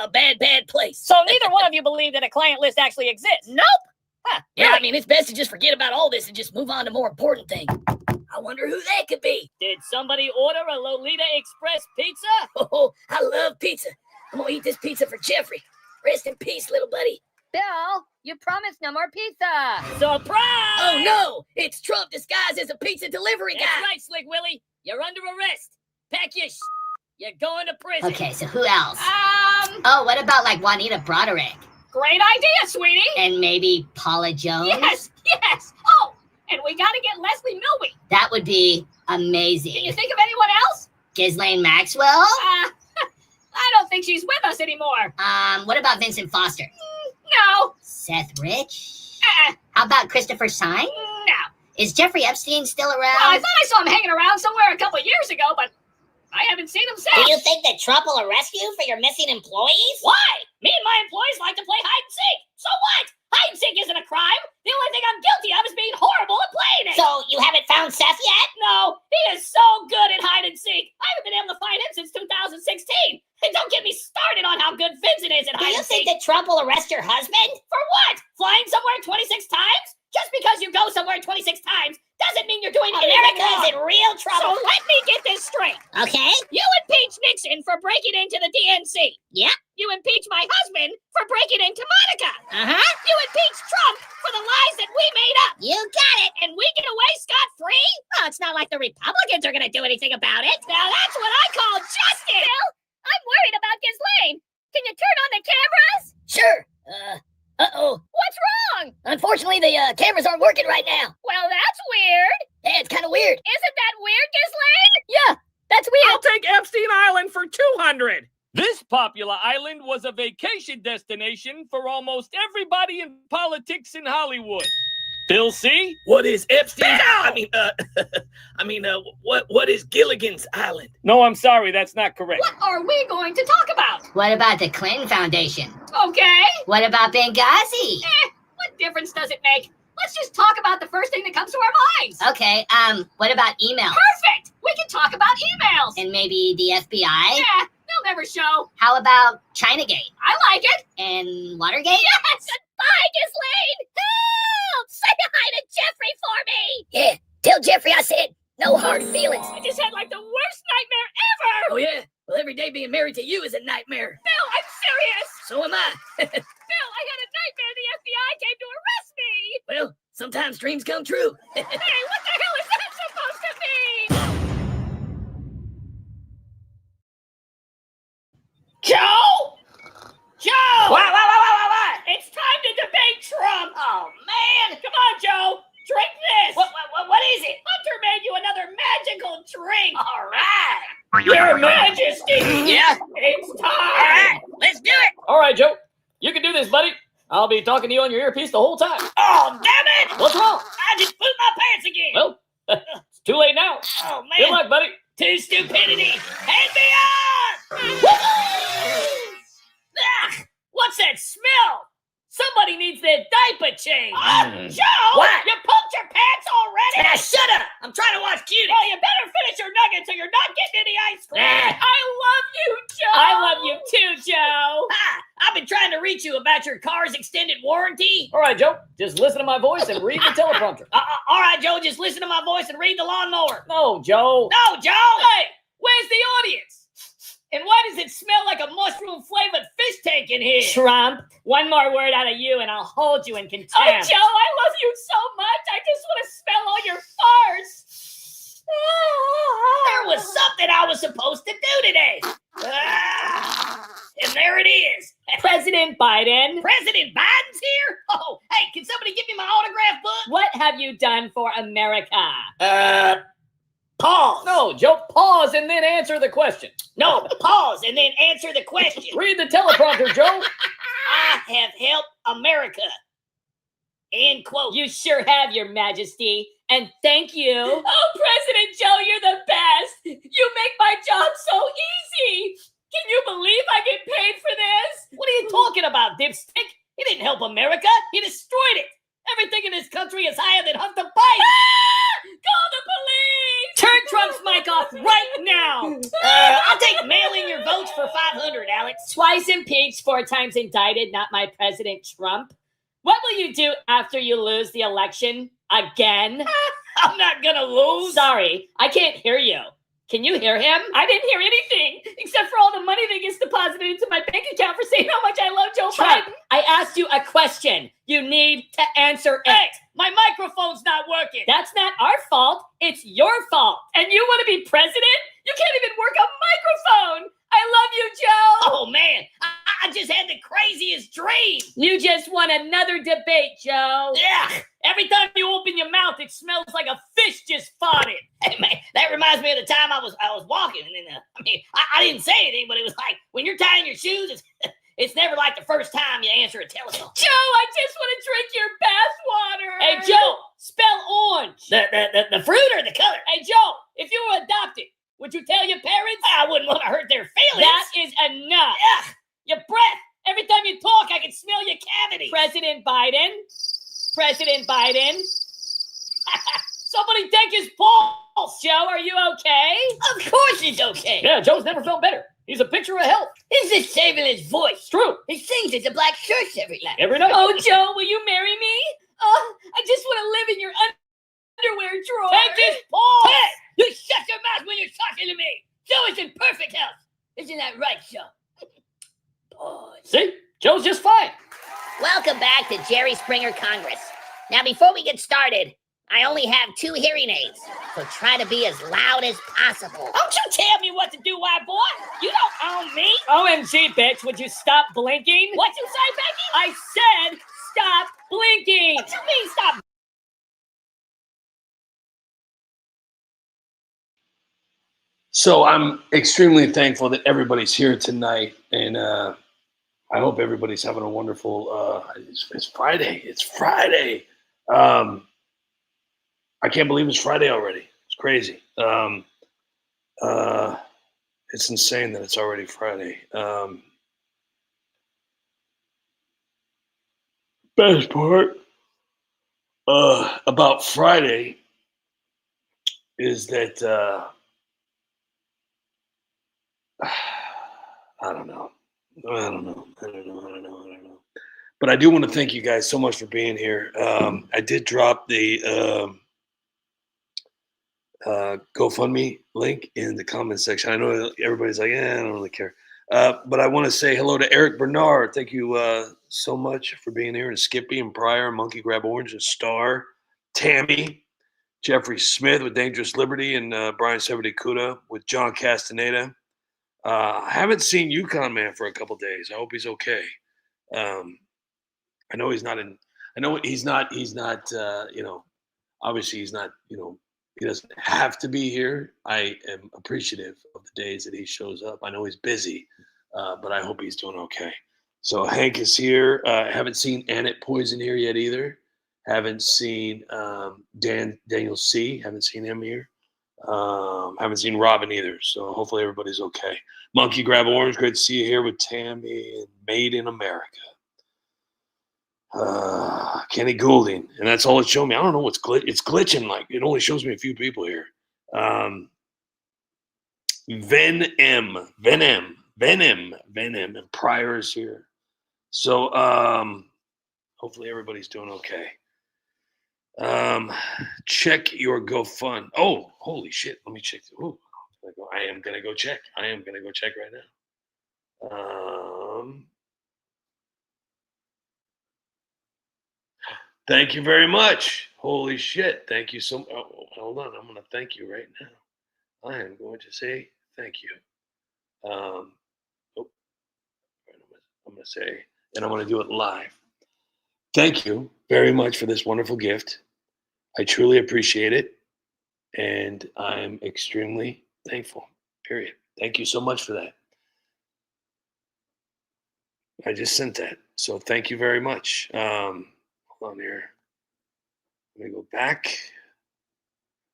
a bad place. So neither one of you believe that a client list actually exists? Nope. Huh, Yeah, really? I mean, it's best to just forget about all this and just move on to more important things. I wonder who that could be. Did somebody order a Lolita Express pizza? Oh, I love pizza. I'm gonna eat this pizza for Jeffrey. Rest in peace, little buddy. Bill, you promised no more pizza. Surprise! Oh no, it's Trump disguised as a pizza delivery That's guy. right, Slick Willie. You're under arrest. Pack your You're going to prison. Okay, so who else? Um, Oh, what about like Juanita Broderick great idea, sweetie. and maybe Paula Jones? Yes. Oh, and we gotta get Leslie Milby. That would be Can you amazing. think of anyone else? Ghislaine Maxwell? I don't think she's with us anymore. What about Vincent Foster? No. Seth Rich? Uh-uh. How about Christopher Sine? No. Is Jeffrey Epstein still Well, I around? thought I saw him hanging around somewhere a couple years ago, but I haven't seen him since. Do you think that Trump will arrest you for your missing employees? Why? Me and my employees like to play hide and seek. So what? Hide and seek isn't a crime. The only thing I'm guilty of is being horrible at playing it. So you haven't found Seth yet? No, he is so good at hide and seek. I haven't been able to find him since 2016. And don't get me started on how good Vincent is at Do hide you and seek. think that Trump will arrest your husband? For what? Flying somewhere 26 times? Just because you go somewhere 26 times doesn't mean you're doing anything America wrong. is in real So trouble. let me get this straight. Okay. You impeach Nixon for breaking into the DNC. Yeah. You impeach my husband for breaking into Monica. Uh-huh. You impeach Trump for the lies that we made up. You got it. And we get away scot-free? Well, it's not like the Republicans are going to do anything about it. Now that's what I call justice. Bill, I'm worried about Ghislaine. Can you turn on the cameras? Sure. Uh-oh. What's wrong? Unfortunately, the cameras aren't working right now. Well, that's weird. Yeah, it's kind of weird. Isn't that weird, Ghislaine? Yeah, that's weird. I'll take Epstein Island for $200. This popular island was a vacation destination for almost everybody in politics in Hollywood. Phil C? What is Epstein's? What is Gilligan's Island? No, I'm sorry, that's not correct. What are we going to talk about? What about the Clinton Foundation? Okay. What about Benghazi? What difference does it make? Let's just talk about the first thing that comes to our minds. Okay, what about emails? Perfect. We can talk about emails. And maybe the FBI? Yeah, they'll never show. How about Chinagate? I like it. And Watergate? Yes. Bye, Ghislaine. Help! Say hi to Jeffrey for me. Yeah, tell Jeffrey I said no hard feelings. I just had like the worst nightmare ever. Oh yeah? Well, every day being married to you is a nightmare. Bill, I'm serious. So am I. Bill, I had a nightmare the FBI came to arrest me. Well, sometimes dreams come true. Hey, what the hell is that supposed to mean? Joe? Joe! What? It's time to debate Trump. Oh, man. Come on, Joe. Drink this. What is it? Hunter made you another magical drink. All right. Your Majesty. Yeah? It's All time. right. Let's do it. All right, Joe. You can do this, buddy. I'll be talking to you on your earpiece the whole time. Oh, damn it. What's wrong? I just pooped my pants again. Well, it's too late now. Oh, Good man. luck, buddy. To stupidity and beyond. Ugh, what's that smell? Somebody needs their diaper changed. Joe! What? You pooped your pants already? Ah, shut up! I'm trying to watch Cutie. Well, you better finish your nuggets or you're not getting any ice cream. I love you, Joe. I love you too, Joe. Hi, I've been trying to reach you about your car's extended warranty. All right, Joe. Just listen to my voice and read the teleprompter. All right, Joe, just listen to my voice and read the lawnmower. No, Joe. No, Joe! Hey, where's the audience? And why does it smell like a mushroom-flavored fish tank in here? Trump, one more word out of you and I'll hold you in contempt. Oh, Joe, I love you so much. I just want to smell all your farts. There was something I was supposed to do today. And there it is. President Biden, President Biden's here? Oh, hey, can somebody give me my autograph book? what have you done for America? Pause. No, Joe. Pause and then answer the question. No, pause and then answer the question. Read the teleprompter, Joe. I have helped America. End quote. You sure have, Your Majesty, and thank you. Oh, President Joe, you're the best. You make my job so easy. Can you believe I get paid for this? What are you talking about, dipstick? He didn't help America. He destroyed it. Everything in this country is higher than Hunter Biden. Call the police. Turn Trump's mic off right now. I'll take mailing your votes for 500, Alex. Twice impeached, 4 times indicted, not my President Trump. What will you do after you lose the election again? I'm not gonna lose. Sorry, I can't hear you. Can you hear him? I didn't hear anything except for all the money that gets deposited into my bank account for saying how much I love Joe Trump. Biden. I asked you a question. You need to answer it. Hey, my microphone's not working. That's not our fault. It's your fault. And you want to be president? You can't even work a microphone. I love you, Joe. Oh, man. I just had the craziest dream. You just won another debate, Joe. Yeah. Every time you open your mouth, it smells like a fish just farted. Hey, man, that reminds me of the time I was walking. And then, I didn't say anything, but it was like when you're tying your shoes, it's never like the first time you answer a telephone. Joe, I just want to drink your bath water. Hey, Joe, spell orange. The fruit or the color? Hey, Joe, if you were adopted, would you tell your parents? I wouldn't want to hurt their feelings. That is enough. Ugh, your breath. Every time you talk, I can smell your cavity. President Biden. President Biden. Somebody take his pulse. Joe, are you okay? Of course he's okay. Yeah, Joe's never felt better. He's a picture of health. He's just saving his voice. True. He sings at the Black Church every night. Every night. Oh, Joe, will you marry me? Oh, I just want to live in your underwear drawer. Take his pulse. Hey, you shut your mouth when you're talking to me. Joe is in perfect health. Isn't that right, Joe? Pause. See? Joe's just fine. Welcome back to Jerry Springer Congress. Now, before we get started, I only have 2 hearing aids, so try to be as loud as possible. Don't you tell me what to do, white boy. You don't own me. OMG, bitch, would you stop blinking? What you say, Becky? I said stop blinking. What you mean stop? So I'm extremely thankful that everybody's here tonight, and I hope everybody's having a wonderful. It's Friday. It's Friday. I can't believe it's Friday already. It's crazy. It's insane that it's already Friday. Best part about Friday is that I don't know. But I do want to thank you guys so much for being here. I did drop the GoFundMe link in the comment section. I know everybody's like, I don't really care. But I want to say hello to Eric Bernard. Thank you so much for being here. And Skippy and Pryor, Monkey Grab Orange, and Star, Tammy, Jeffrey Smith with Dangerous Liberty, and Brian Severdie with John Castaneda. I haven't seen Yukon Man for a couple days. I hope he's okay. I know he's not in. I know he's not. Obviously he's not. He doesn't have to be here. I am appreciative of the days that he shows up. I know he's busy, but I hope he's doing okay. So Hank is here. I haven't seen Annette Poison here yet either. Haven't seen Daniel C. Haven't seen him here. Haven't seen Robin either. So hopefully everybody's okay. Monkey Grab Orange, great to see you here with Tammy and Made in America. Kenny Goulding, and that's all it showed me. I don't know what's it's glitching like. It only shows me a few people here. Venom, and Pryor is here. So hopefully everybody's doing okay. Check your GoFund. Oh, holy shit! Let me check. Ooh, I am gonna go check. Right now. Thank you very much. Holy shit! Thank you so much. Oh, hold on, I'm gonna thank you right now. I am going to say thank you. I'm gonna say, and I'm gonna do it live. Thank you very much for this wonderful gift. I truly appreciate it, and I'm extremely thankful. Period. Thank you so much for that. I just sent that, so thank you very much. Hold on here. Let me go back.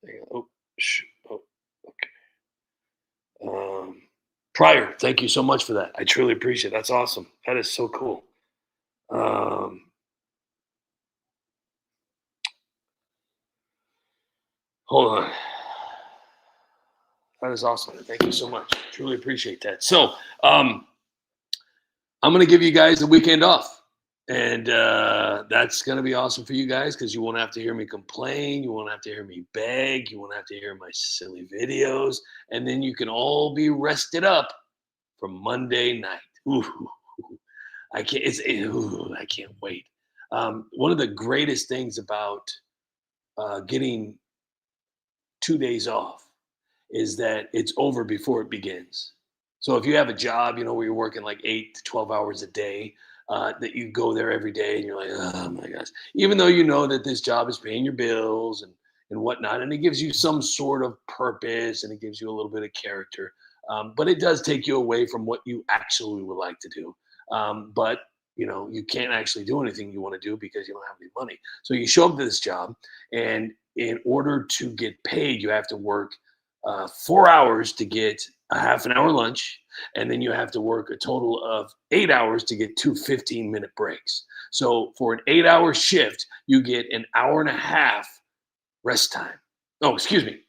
Okay. Pryor, thank you so much for that. I truly appreciate it. That's awesome. That is so cool. Hold on. That is awesome. Thank you so much. Truly appreciate that. So I'm going to give you guys the weekend off. And that's going to be awesome for you guys because you won't have to hear me complain. You won't have to hear me beg. You won't have to hear my silly videos. And then you can all be rested up for Monday night. Ooh, I can't wait. One of the greatest things about getting 2 days off is that it's over before it begins. So if you have a job, where you're working like 8 to 12 hours a day, that you go there every day and you're like, oh my gosh, even though you know that this job is paying your bills and whatnot, and it gives you some sort of purpose and it gives you a little bit of character, but it does take you away from what you actually would like to do. But you can't actually do anything you want to do because you don't have any money. So you show up to this job, and in order to get paid, you have to work 4 hours to get a half an hour lunch, and then you have to work a total of 8 hours to get 2 15-minute breaks. So for an 8-hour shift, you get an hour and a half rest time. Oh, excuse me.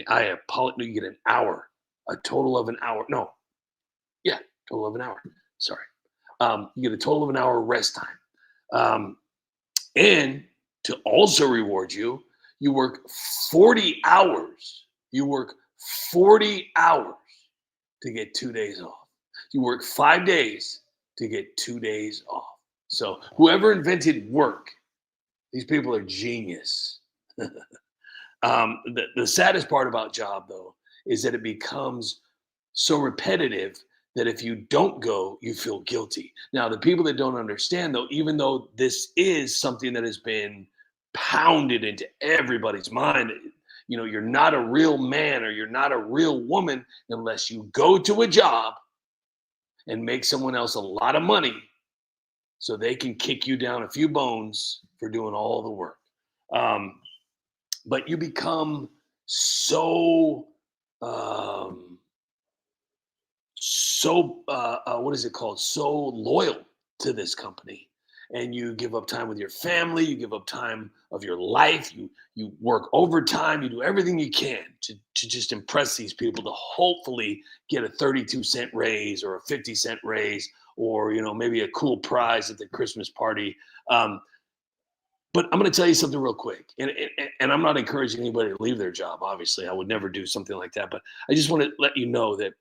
I apologize. You get an hour, a total of an hour. Total of an hour. Sorry. You get a total of an hour rest time. And to also reward you, you work 40 hours. You work 40 hours to get 2 days off. You work 5 days to get 2 days off. So whoever invented work, these people are genius. The saddest part about job, though, is that it becomes so repetitive that if you don't go, you feel guilty. Now, the people that don't understand, though, even though this is something that has been pounded into everybody's mind, you're not a real man or you're not a real woman unless you go to a job and make someone else a lot of money so they can kick you down a few bones for doing all the work. But you become so what is it called? So loyal to this company, and you give up time with your family. You give up time of your life. You work overtime. You do everything you can to just impress these people, to hopefully get a 32-cent raise or a 50-cent raise, or maybe a cool prize at the Christmas party. But I'm going to tell you something real quick, and I'm not encouraging anybody to leave their job. Obviously, I would never do something like that. But I just want to let you know that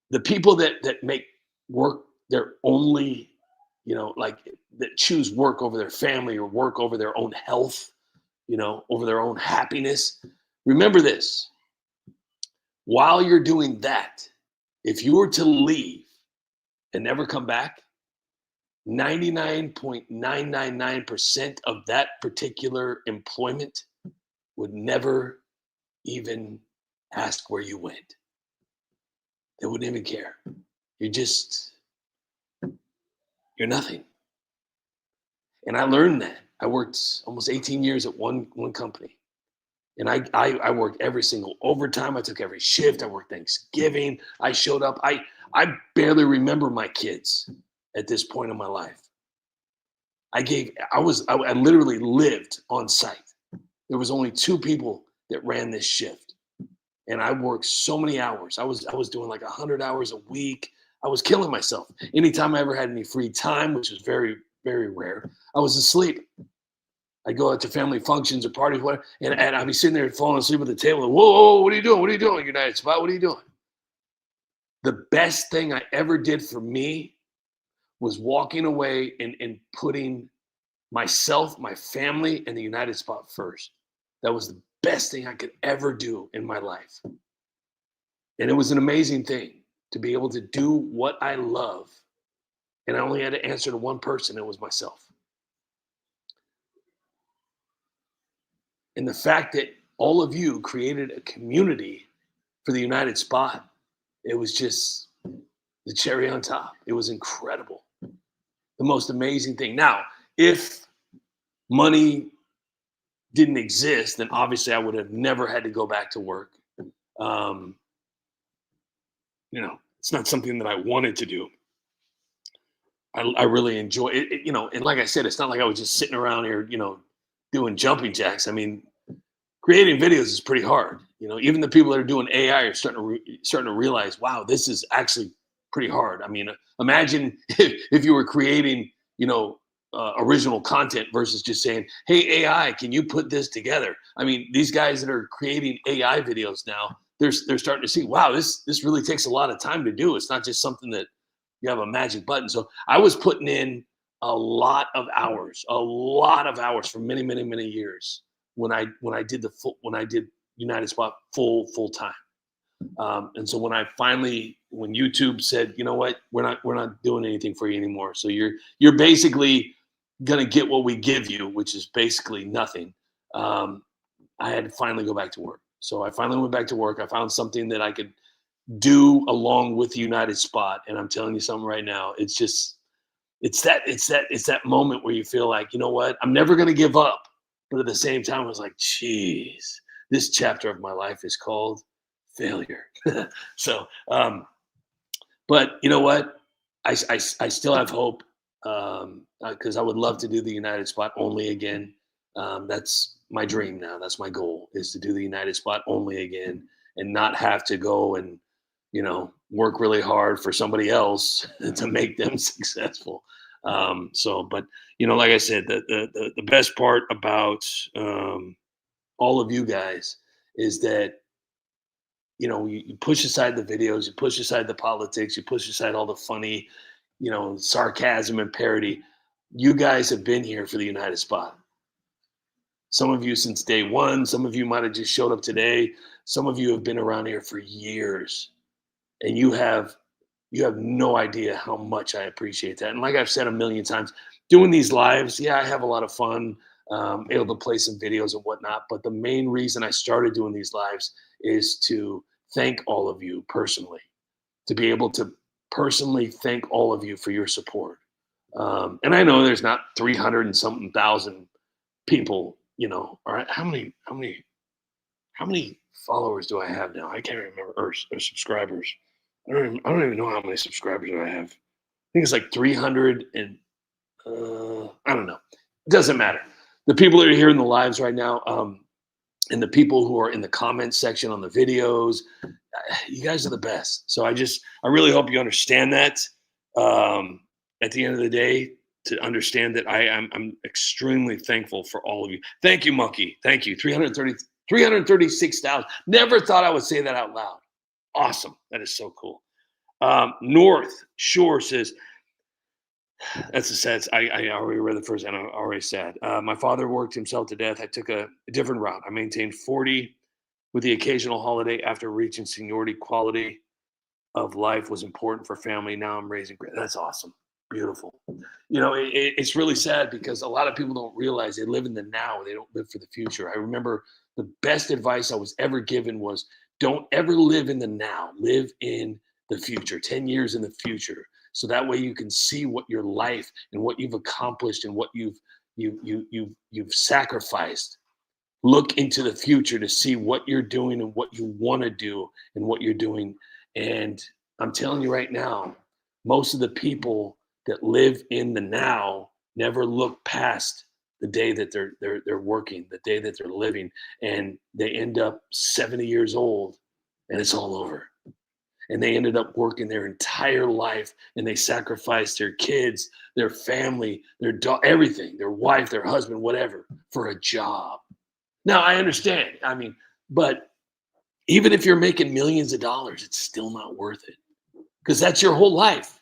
the people that make work their only, like that choose work over their family or work over their own health, over their own happiness. Remember this: while you're doing that, if you were to leave and never come back, 99.999% of that particular employment would never even ask where you went. They wouldn't even care. You're nothing. And I learned that. I worked almost 18 years at one company. And I worked every single overtime. I took every shift. I worked Thanksgiving. I showed up. I barely remember my kids at this point in my life. I literally lived on site. There was only 2 people that ran this shift. And I worked so many hours. I was doing like 100 hours a week. I was killing myself. Anytime I ever had any free time, which was very, very rare, I was asleep. I'd go out to family functions or parties, whatever, and I'd be sitting there falling asleep at the table. And, whoa, what are you doing? What are you doing, United Spot? What are you doing? The best thing I ever did for me was walking away and putting myself, my family, and the United Spot first. That was the best thing I could ever do in my life. And it was an amazing thing to be able to do what I love. And I only had to answer to one person. It was myself. And the fact that all of you created a community for the United Spot, it was just the cherry on top. It was incredible. The most amazing thing. Now, if money didn't exist, then obviously I would have never had to go back to work. It's not something that I wanted to do. I really enjoy it, and like I said, it's not like I was just sitting around here, doing jumping jacks. I mean, creating videos is pretty hard. Even the people that are doing AI are starting to realize, wow, this is actually pretty hard. I mean, imagine if you were creating, original content versus just saying, hey, AI, can you put this together? I mean, these guys that are creating AI videos now, they're starting to see, wow, this really takes a lot of time to do. It's not just something that you have a magic button. So I was putting in a lot of hours for many, many, many years when I did United Spot full time. And so when YouTube said, you know what, we're not doing anything for you anymore. So you're basically gonna get what we give you, which is basically nothing. I had to finally go back to work. So I finally went back to work. I found something that I could do along with the United Spot. And I'm telling you something right now, it's that moment where you feel like, you know what, I'm never gonna give up. But at the same time, I was like, geez, this chapter of my life is called failure. So, but you know what? I still have hope, because I would love to do the United Spot only again. That's my dream now. That's my goal, is to do the United Spot only again and not have to go and, work really hard for somebody else to make them successful. But like I said, the best part about all of you guys is that you push aside the videos, you push aside the politics, you push aside all the funny, sarcasm and parody. You guys have been here for the United Spot. Some of you since day one. Some of you might have just showed up today. Some of you have been around here for years, and you have no idea how much I appreciate that. And like I've said a million times, doing these lives, yeah, I have a lot of fun. able to play some videos and whatnot. But the main reason I started doing these lives is to thank all of you personally, to be able to personally thank all of you for your support. And I know there's not 300 and something thousand people, all right. How many followers do I have now? I can't remember, or subscribers. I don't even know how many subscribers I have. I think it's like 300 and I don't know. It doesn't matter. The people that are here in the lives right now, and the people who are in the comments section on the videos, you guys are the best. So I really hope you understand that. At the end of the day, to understand that I'm extremely thankful for all of you. Thank you, Monkey. Thank you. 336,000. Never thought I would say that out loud. Awesome. That is so cool. North Shore says, that's a sad. I already read the first, and I'm already sad. My father worked himself to death. I took a different route. I maintained 40 with the occasional holiday after reaching seniority. Quality of life was important for family. Now I'm raising. That's awesome. Beautiful. It's really sad because a lot of people don't realize they live in the now. They don't live for the future. I remember the best advice I was ever given was don't ever live in the now. Live in the future, 10 years in the future. So that way you can see what your life and what you've accomplished and what you've sacrificed. Look into the future to see what you're doing and what you want to do and what you're doing. And I'm telling you right now, most of the people that live in the now never look past the day that they're working, the day that they're living, and they end up 70 years old and it's all over. And they ended up working their entire life and they sacrificed their kids, their family, their dog, everything, their wife, their husband, whatever, for a job. Now, I understand. But even if you're making millions of dollars, it's still not worth it because that's your whole life.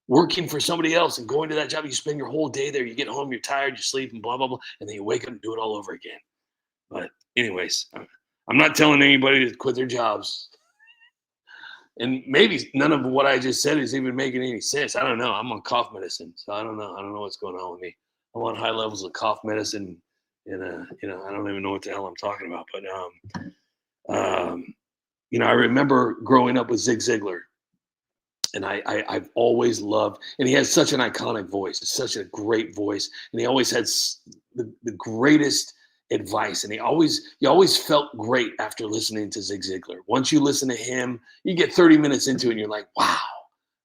Working for somebody else and going to that job, you spend your whole day there, you get home, you're tired, you sleep and blah, blah, blah, and then you wake up and do it all over again. But anyways, I'm not telling anybody to quit their jobs. And maybe none of what I just said is even making any sense. I don't know. I'm on cough medicine, so I don't know. I don't know what's going on with me. I'm on high levels of cough medicine, and I don't even know what the hell I'm talking about. But I remember growing up with Zig Ziglar, and I've always loved. And he has such an iconic voice. It's such a great voice, and he always had the greatest advice, and you always felt great after listening to Zig Ziglar. Once you listen to him, you get 30 minutes into it and you're like, wow,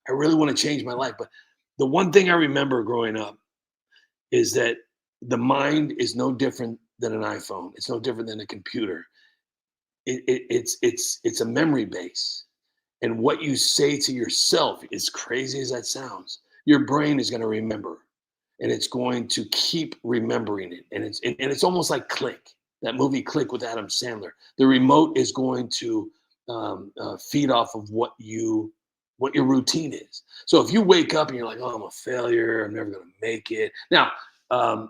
I really want to change my life. But the one thing I remember growing up is that the mind is no different than an iPhone. It's no different than a computer. It's a memory base. And what you say to yourself, as crazy as that sounds, your brain is going to remember. And it's going to keep remembering it. And it's almost like Click, that movie Click with Adam Sandler. The remote is going to feed off of what your routine is. So if you wake up and you're like, oh, I'm a failure, I'm never going to make it. Now,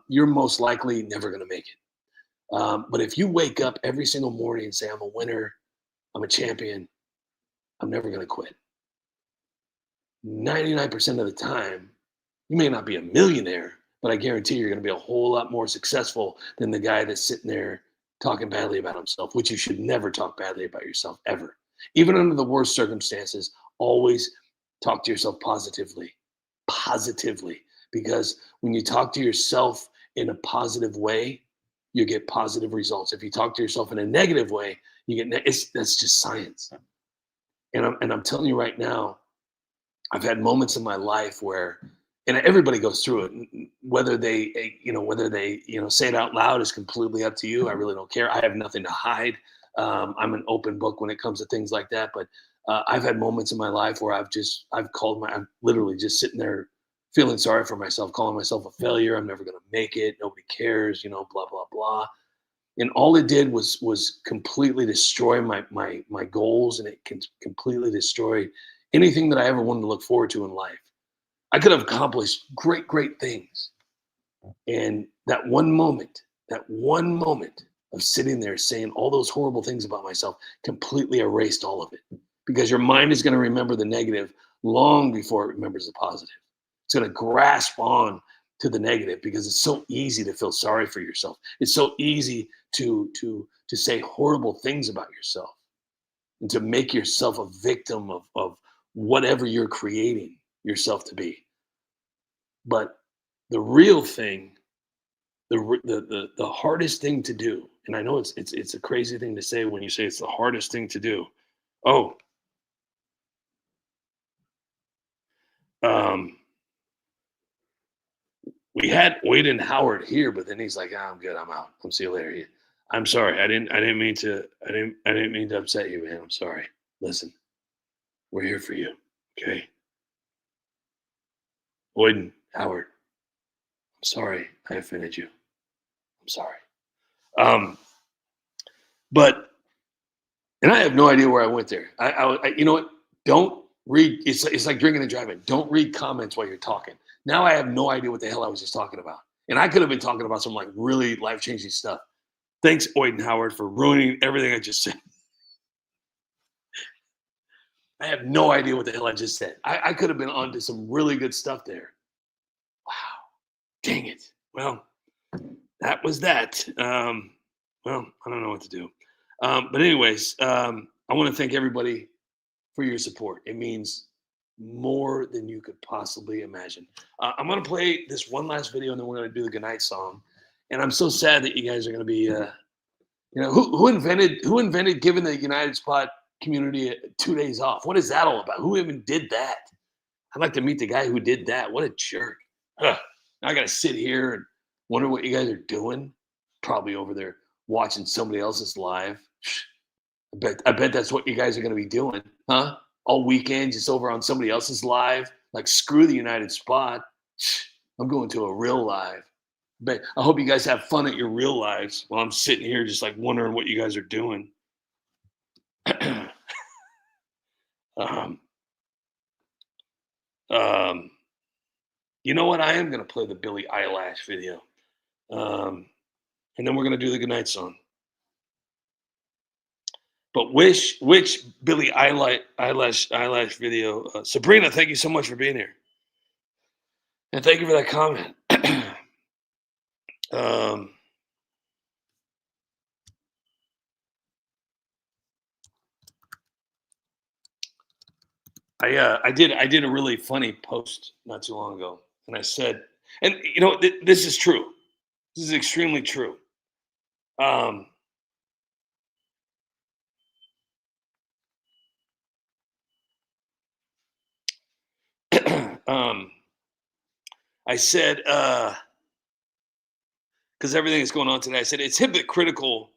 you're most likely never going to make it. But if you wake up every single morning and say, I'm a winner, I'm a champion, I'm never going to quit. 99% of the time, you may not be a millionaire, but I guarantee you're going to be a whole lot more successful than the guy that's sitting there talking badly about himself, which you should never talk badly about yourself ever. Even under the worst circumstances, always talk to yourself positively, because when you talk to yourself in a positive way, you get positive results. If you talk to yourself in a negative way, you get that's just science. And I'm telling you right now, I've had moments in my life where, and everybody goes through it, whether they say it out loud is completely up to you. I really don't care. I have nothing to hide. I'm an open book when it comes to things like that. But I've had moments in my life where I'm literally just sitting there feeling sorry for myself, calling myself a failure. I'm never going to make it. Nobody cares, blah, blah, blah. And all it did was completely destroy my goals, and it can completely destroy anything that I ever wanted to look forward to in life. I could have accomplished great, great things. And that one moment of sitting there saying all those horrible things about myself completely erased all of it, because your mind is going to remember the negative long before it remembers the positive. It's going to grasp on to the negative because it's so easy to feel sorry for yourself. It's so easy to say horrible things about yourself and to make yourself a victim of whatever you're creating yourself to be. But the real thing, the hardest thing to do, and I know it's a crazy thing to say when you say it's the hardest thing to do. Oh, we had Wade Howard here, but then he's like, I'm good, I'm out. I'll see you later. I'm sorry. I didn't mean to upset you, man. I'm sorry. Listen, we're here for you. Okay. Wade Howard, I'm sorry I offended you. I'm sorry. But I have no idea where I went there. I you know what? Don't read. It's like drinking and driving. Don't read comments while you're talking. Now I have no idea what the hell I was just talking about. And I could have been talking about some like really life-changing stuff. Thanks, Oyden Howard, for ruining everything I just said. I have no idea what the hell I just said. I could have been onto some really good stuff there. Wow. Dang it. Well, that was that. Well, I don't know what to do. But anyways, I want to thank everybody for your support. It means more than you could possibly imagine. I'm going to play this one last video and then we're going to do the goodnight song. And I'm so sad that you guys are going to be, you know, who invented giving the United Spot community 2 days off? What is that all about? Who even did that? I'd like to meet the guy who did that. What a jerk. Ugh. I got to sit here and wonder what you guys are doing. Probably over there watching somebody else's live. I bet that's what you guys are going to be doing, huh? All weekend, just over on somebody else's live. Like, screw the United Spot. I'm going to a real live. But I hope you guys have fun at your real lives while I'm sitting here just like wondering what you guys are doing. You know what? I am going to play the Billie Eilish video. And then we're going to do the goodnight song. But which Billie Eilish video? Sabrina, thank you so much for being here. And thank you for that comment. I did a really funny post not too long ago, and I said, and you know, this is true. This is extremely true. I said, because everything that's going on today, I said it's hypocritical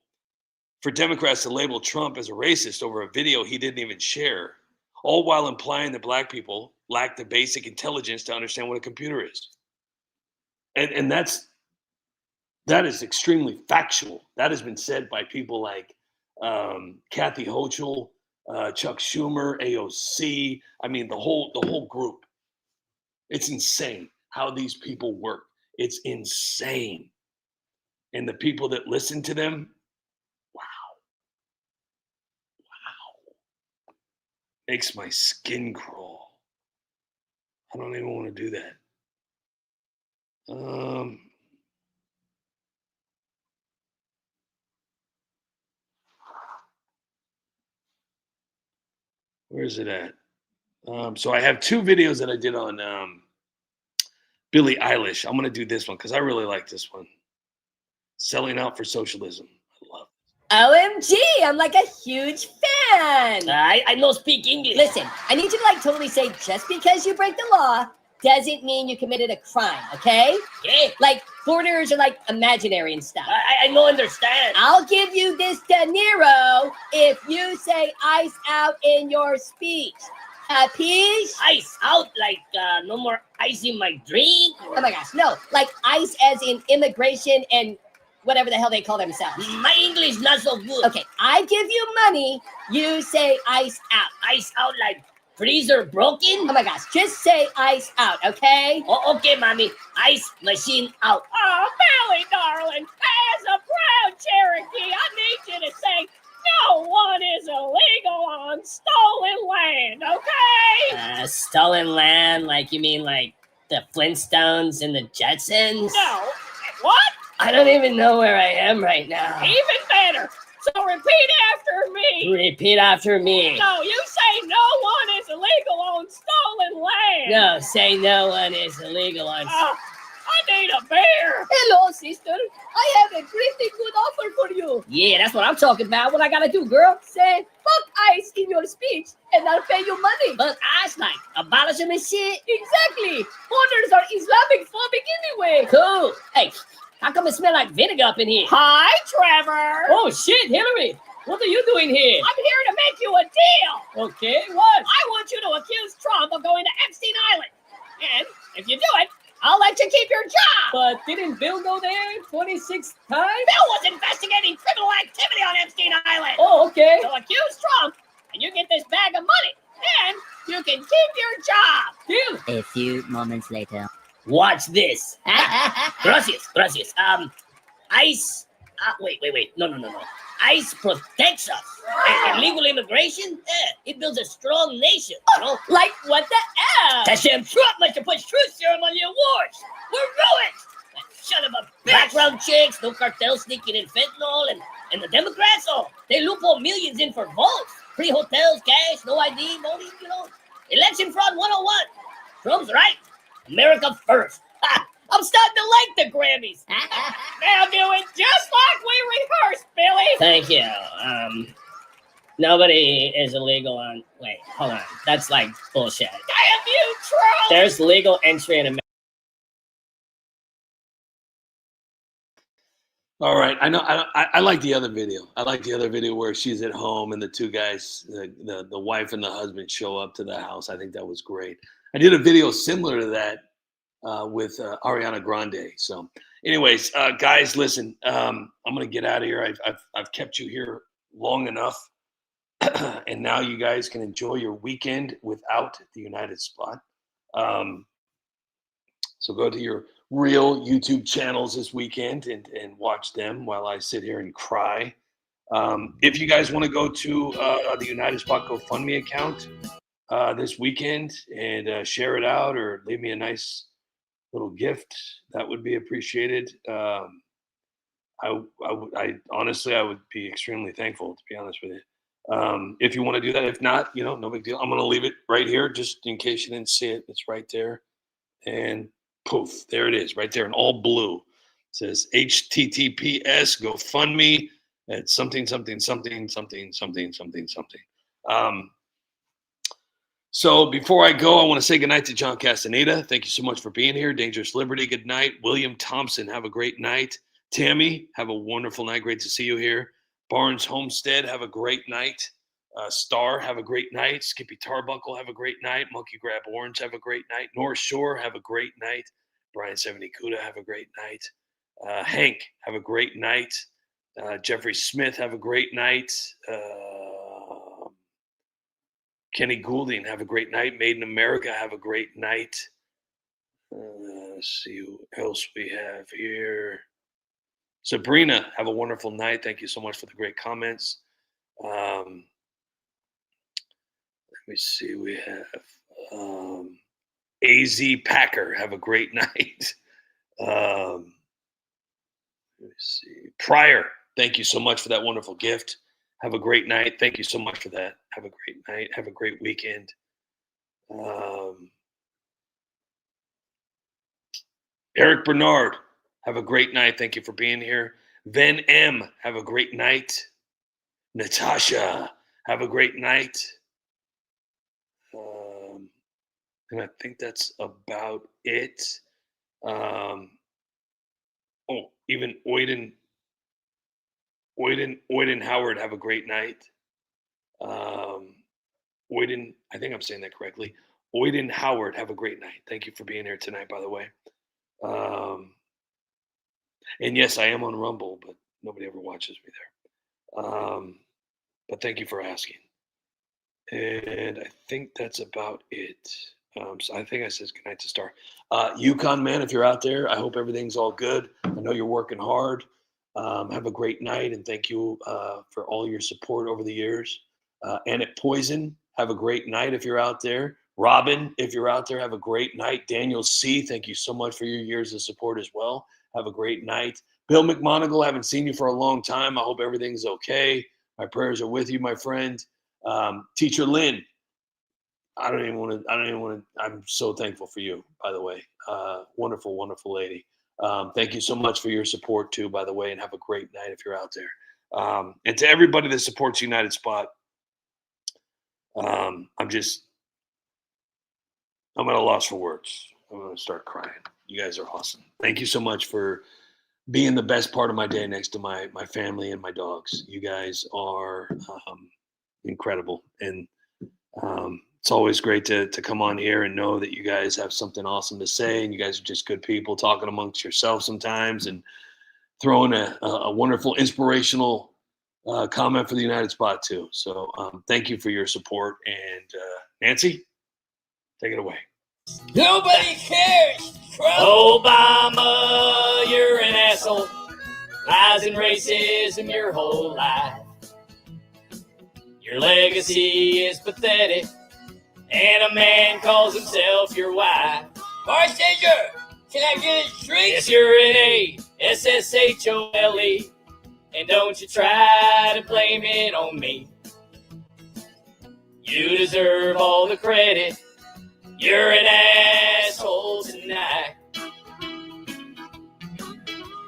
for Democrats to label Trump as a racist over a video he didn't even share, all while implying that black people lack the basic intelligence to understand what a computer is. And that is extremely factual. That has been said by people like Kathy Hochul, Chuck Schumer, AOC. I mean, the whole group. It's insane how these people work. It's insane. And the people that listen to them, wow. Makes my skin crawl. I don't even want to do that. Where is it at? So I have two videos that I did on Billie Eilish. I'm going to do this one because I really like this one. Selling Out for Socialism. I love it. OMG, I'm like a huge fan. I don't speak English. Listen, I need you to like totally say just because you break the law doesn't mean you committed a crime, okay? Okay. Like borders are like imaginary and stuff. I don't understand. I'll give you this De Niro if you say ice out in your speech. Capiche? Ice out, like no more ice in my drink. Oh my gosh, no. Like ice as in immigration and whatever the hell they call themselves. My English not so good. Okay, I give you money, you say ice out. Ice out like freezer broken? Oh my gosh, just say ice out, okay? Oh, okay, mommy. Ice machine out. Oh, Billy, darling, as a proud Cherokee, I need you to say no one is illegal on stolen land, okay? Stolen land, like you mean like The Flintstones and the Jetsons? No. What? I don't even know where I am right now. Even better. So repeat after me. Repeat after me. No, you say no one is illegal on stolen land. No, say no one is illegal on... I need a beer. Hello, sister. I have a pretty good offer for you. Yeah, that's what I'm talking about. What I gotta do, girl? Say, fuck ice in your speech, and I'll pay you money. But I like abolishing and shit. Exactly. Foreigners are Islamic phobic anyway. Cool. Hey, how come it smell like vinegar up in here? Hi, Trevor. Oh, shit, Hillary. What are you doing here? I'm here to make you a deal. Okay, what? I want you to accuse Trump of going to Epstein Island. And if you do it, I'll let you keep your job. But didn't Bill go there 26 times? Bill was investigating criminal activity on Epstein Island. Oh, okay. So accuse Trump, and you get this bag of money. And you can keep your job. Deal. A few moments later. Watch this. Gracias. ICE. Wait. No. ICE protects us. And legal immigration, it builds a strong nation, you know? Like what the F? That damn Trump must have put truth serum on the awards. We're ruined. That son of a bitch. Background checks, no cartel sneaking in fentanyl, and the Democrats, they loophole millions in for votes. Free hotels, cash, no ID, money, you know? Election fraud 101. Trump's right. America first. I'm starting to like the Grammys. Now do it just like we rehearsed, Billy. Thank you. Nobody is illegal on... Wait, hold on. That's like bullshit. Damn you, Trump! There's legal entry in America. All right, I like the other video. I like the other video where she's at home and the two guys, the wife and the husband, show up to the house. I think that was great. I did a video similar to that with Ariana Grande. So, anyways, guys, listen. I'm gonna get out of here. I've kept you here long enough, and now you guys can enjoy your weekend without the United Spot. So go to your real YouTube channels this weekend and watch them while I sit here and cry. If you guys want to go to the United Spot GoFundMe account this weekend and share it out or leave me a nice little gift, that would be appreciated. I honestly, I would be extremely thankful, to be honest with you. If you want to do that, if not, no big deal. I'm going to leave it right here just in case you didn't see it. It's right there. And poof, there it is, right there in all blue. It says HTTPS GoFundMe at something. So before I go, I want to say goodnight to John Castaneda. Thank you so much for being here. Dangerous Liberty, good night. William Thompson, have a great night. Tammy, have a wonderful night. Great to see you here. Barnes Homestead, have a great night. Star, have a great night. Skippy Tarbuckle, have a great night. Monkey Grab Orange, have a great night. North Shore, have a great night. Brian 70 Kuda, have a great night. Hank, have a great night. Jeffrey Smith, have a great night. Kenny Goulding, have a great night. Made in America, have a great night. Let's see who else we have here. Sabrina, have a wonderful night. Thank you so much for the great comments. Let me see. We have AZ Packer, have a great night. Let me see. Pryor, thank you so much for that wonderful gift. Have a great night. Thank you so much for that. Have a great night. Have a great weekend. Eric Bernard, have a great night. Thank you for being here. Ven M, have a great night. Natasha, have a great night. And I think that's about it. Even Oyden Howard, have a great night. Oyden, I think I'm saying that correctly. Oyden Howard, have a great night. Thank you for being here tonight, by the way. And yes, I am on Rumble, but nobody ever watches me there. But thank you for asking. And I think that's about it. So I think I said goodnight to Star. Yukon Man, if you're out there, I hope everything's all good. I know you're working hard. Have a great night, and thank you for all your support over the years. And at Poison, have a great night if you're out there. Robin, if you're out there, have a great night. Daniel C., thank you so much for your years of support as well. Have a great night. Bill McMonagle, haven't seen you for a long time. I hope everything's okay. My prayers are with you, my friend. Teacher Lynn, I'm so thankful for you, by the way. Wonderful, wonderful lady. Thank you so much for your support too, by the way, and have a great night if you're out there. And to everybody that supports United Spot, I'm at a loss for words. I'm going to start crying. You guys are awesome. Thank you so much for being the best part of my day next to my family and my dogs. You guys are incredible. And it's always great to come on here and know that you guys have something awesome to say, and you guys are just good people talking amongst yourselves sometimes and throwing a wonderful, inspirational comment for the United Spot too. So thank you for your support. And Nancy, take it away. Nobody cares, Trump. Obama, you're an asshole. Lies and racism your whole life. Your legacy is pathetic, and a man calls himself your wife. Bartender, can I get a drink? Yes, you're an A-S-S-H-O-L-E, and don't you try to blame it on me. You deserve all the credit. You're an asshole tonight.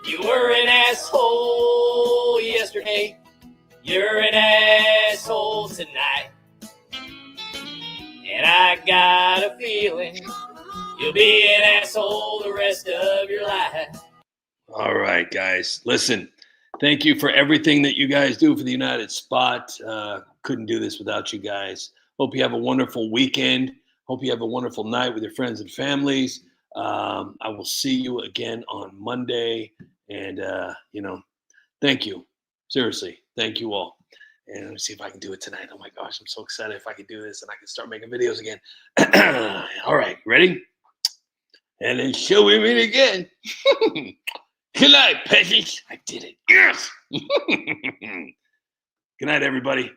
You were an asshole yesterday. You're an asshole tonight. And I got a feeling you'll be an asshole the rest of your life. All right, guys. Listen, thank you for everything that you guys do for the United Spot. Couldn't do this without you guys. Hope you have a wonderful weekend. Hope you have a wonderful night with your friends and families. I will see you again on Monday. And, thank you. Seriously, thank you all. And let me see if I can do it tonight. Oh, my gosh, I'm so excited if I can do this and I can start making videos again. All right, ready? And then shall we meet again? Good night, peasants. I did it. Yes. Good night, everybody.